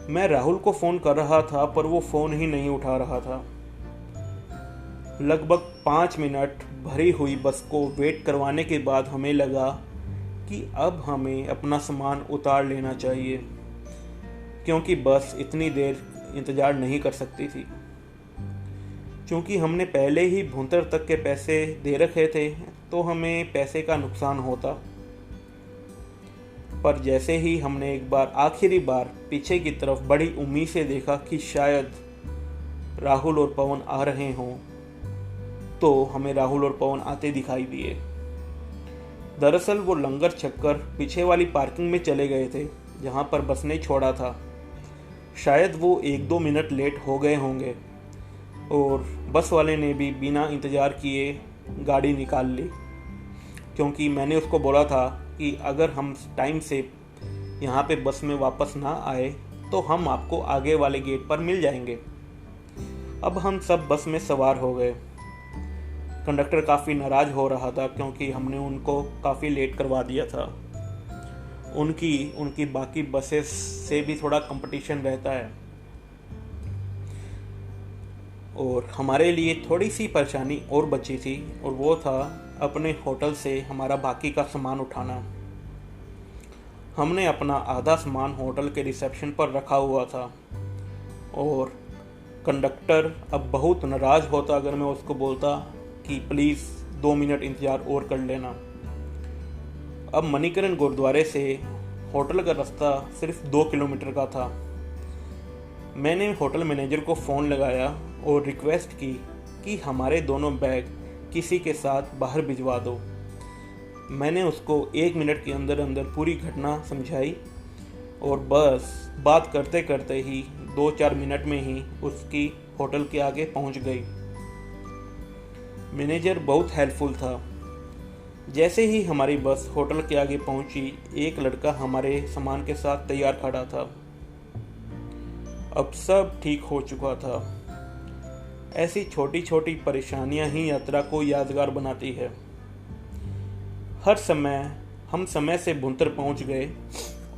मैं राहुल को फ़ोन कर रहा था पर वो फ़ोन ही नहीं उठा रहा था। लगभग 5 मिनट भरी हुई बस को वेट करवाने के बाद हमें लगा कि अब हमें अपना सामान उतार लेना चाहिए, क्योंकि बस इतनी देर इंतज़ार नहीं कर सकती थी। क्योंकि हमने पहले ही भुंतर तक के पैसे दे रखे थे तो हमें पैसे का नुकसान होता। पर जैसे ही हमने एक बार आखिरी बार पीछे की तरफ बड़ी उम्मीद से देखा कि शायद राहुल और पवन आ रहे हों, तो हमें राहुल और पवन आते दिखाई दिए। दरअसल वो लंगर छककर पीछे वाली पार्किंग में चले गए थे जहाँ पर बस ने छोड़ा था। शायद वो 1-2 मिनट लेट हो गए होंगे और बस वाले ने भी बिना इंतज़ार किए गाड़ी निकाल ली, क्योंकि मैंने उसको बोला था कि अगर हम टाइम से यहाँ पे बस में वापस ना आए तो हम आपको आगे वाले गेट पर मिल जाएंगे। अब हम सब बस में सवार हो गए। कंडक्टर काफ़ी नाराज़ हो रहा था क्योंकि हमने उनको काफ़ी लेट करवा दिया था। उनकी बाकी बसेस से भी थोड़ा कंपटीशन रहता है और हमारे लिए थोड़ी सी परेशानी और बची थी, और वो था अपने होटल से हमारा बाकी का सामान उठाना। हमने अपना आधा सामान होटल के रिसेप्शन पर रखा हुआ था और कंडक्टर अब बहुत नाराज़ होता अगर मैं उसको बोलता कि प्लीज़ 2 मिनट इंतज़ार और कर लेना। अब मणिकरण गुरुद्वारे से होटल का रास्ता सिर्फ 2 किलोमीटर का था। मैंने होटल मैनेजर को फ़ोन लगाया और रिक्वेस्ट की कि हमारे दोनों बैग किसी के साथ बाहर भिजवा दो। मैंने उसको 1 मिनट के अंदर अंदर पूरी घटना समझाई और बस बात करते करते ही 2-4 मिनट में ही उसकी होटल के आगे पहुंच गई। मैनेजर बहुत हेल्पफुल था। जैसे ही हमारी बस होटल के आगे पहुंची, एक लड़का हमारे सामान के साथ तैयार खड़ा था। अब सब ठीक हो चुका था। ऐसी छोटी छोटी परेशानियां ही यात्रा को यादगार बनाती है। हर समय हम समय से भुंतर पहुंच गए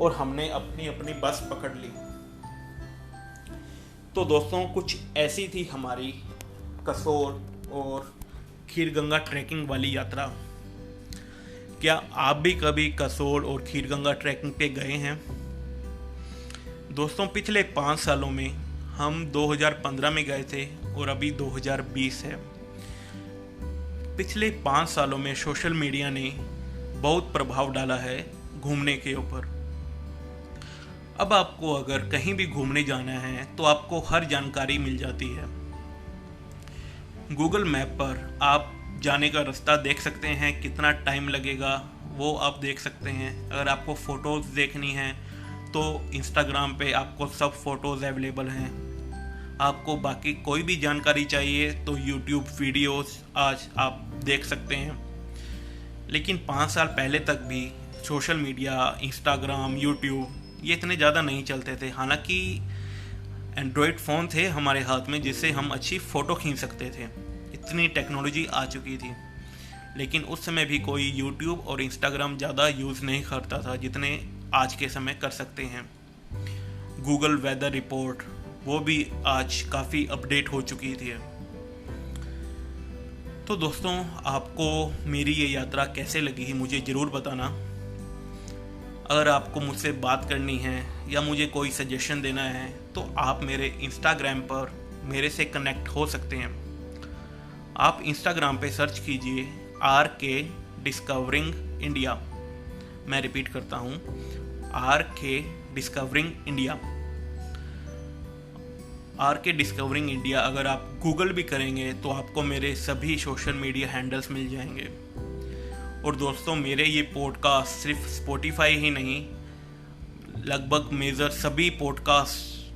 और हमने अपनी अपनी बस पकड़ ली। तो दोस्तों, कुछ ऐसी थी हमारी कसोल और खीरगंगा ट्रैकिंग वाली यात्रा। क्या आप भी कभी कसोल और खीरगंगा ट्रैकिंग पे गए हैं? दोस्तों, पिछले 5 सालों में हम 2015 में गए थे और अभी 2020 है। पिछले 5 सालों में सोशल मीडिया ने बहुत प्रभाव डाला है घूमने के ऊपर। अब आपको अगर कहीं भी घूमने जाना है तो आपको हर जानकारी मिल जाती है। गूगल मैप पर आप जाने का रास्ता देख सकते हैं, कितना टाइम लगेगा वो आप देख सकते हैं। अगर आपको फ़ोटोज़ देखनी है तो इंस्टाग्राम पे आपको सब फ़ोटोज़ अवेलेबल हैं। आपको बाकी कोई भी जानकारी चाहिए तो यूट्यूब वीडियोस आज आप देख सकते हैं। लेकिन 5 साल पहले तक भी सोशल मीडिया, इंस्टाग्राम, यूट्यूब ये इतने ज़्यादा नहीं चलते थे। हालांकि एंड्रॉयड फ़ोन थे हमारे हाथ में जिससे हम अच्छी फ़ोटो खींच सकते थे। इतनी टेक्नोलॉजी आ चुकी थी, लेकिन उस समय भी कोई यूट्यूब और इंस्टाग्राम ज़्यादा यूज़ नहीं करता था जितने आज के समय कर सकते हैं। गूगल वेदर रिपोर्ट, वो भी आज काफ़ी अपडेट हो चुकी थी। तो दोस्तों, आपको मेरी ये यात्रा कैसे लगी मुझे ज़रूर बताना। अगर आपको मुझसे बात करनी है या मुझे कोई सजेशन देना है तो आप मेरे इंस्टाग्राम पर मेरे से कनेक्ट हो सकते हैं। आप इंस्टाग्राम पे सर्च कीजिए RK डिस्कवरिंग इंडिया। मैं रिपीट करता हूँ, RK discovering India. RK discovering India अगर आप गूगल भी करेंगे तो आपको मेरे सभी सोशल मीडिया हैंडल्स मिल जाएंगे। और दोस्तों, मेरे ये पॉडकास्ट सिर्फ स्पॉटिफाई ही नहीं, लगभग मेजर सभी पॉडकास्ट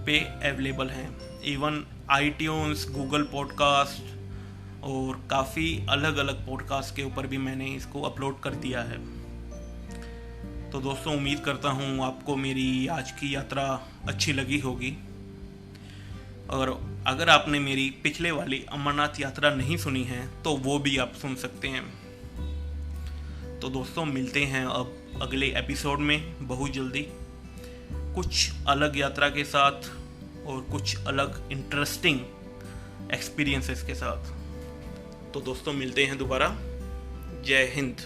पे अवेलेबल हैं। इवन iTunes, गूगल पॉडकास्ट और काफ़ी अलग अलग पॉडकास्ट के ऊपर भी मैंने इसको अपलोड कर दिया है। तो दोस्तों, उम्मीद करता हूँ आपको मेरी आज की यात्रा अच्छी लगी होगी। और अगर आपने मेरी पिछले वाली अमरनाथ यात्रा नहीं सुनी है तो वो भी आप सुन सकते हैं। तो दोस्तों, मिलते हैं अब अगले एपिसोड में बहुत जल्दी, कुछ अलग यात्रा के साथ और कुछ अलग इंटरेस्टिंग एक्सपीरियंसेस के साथ। तो दोस्तों, मिलते हैं दोबारा। जय हिंद।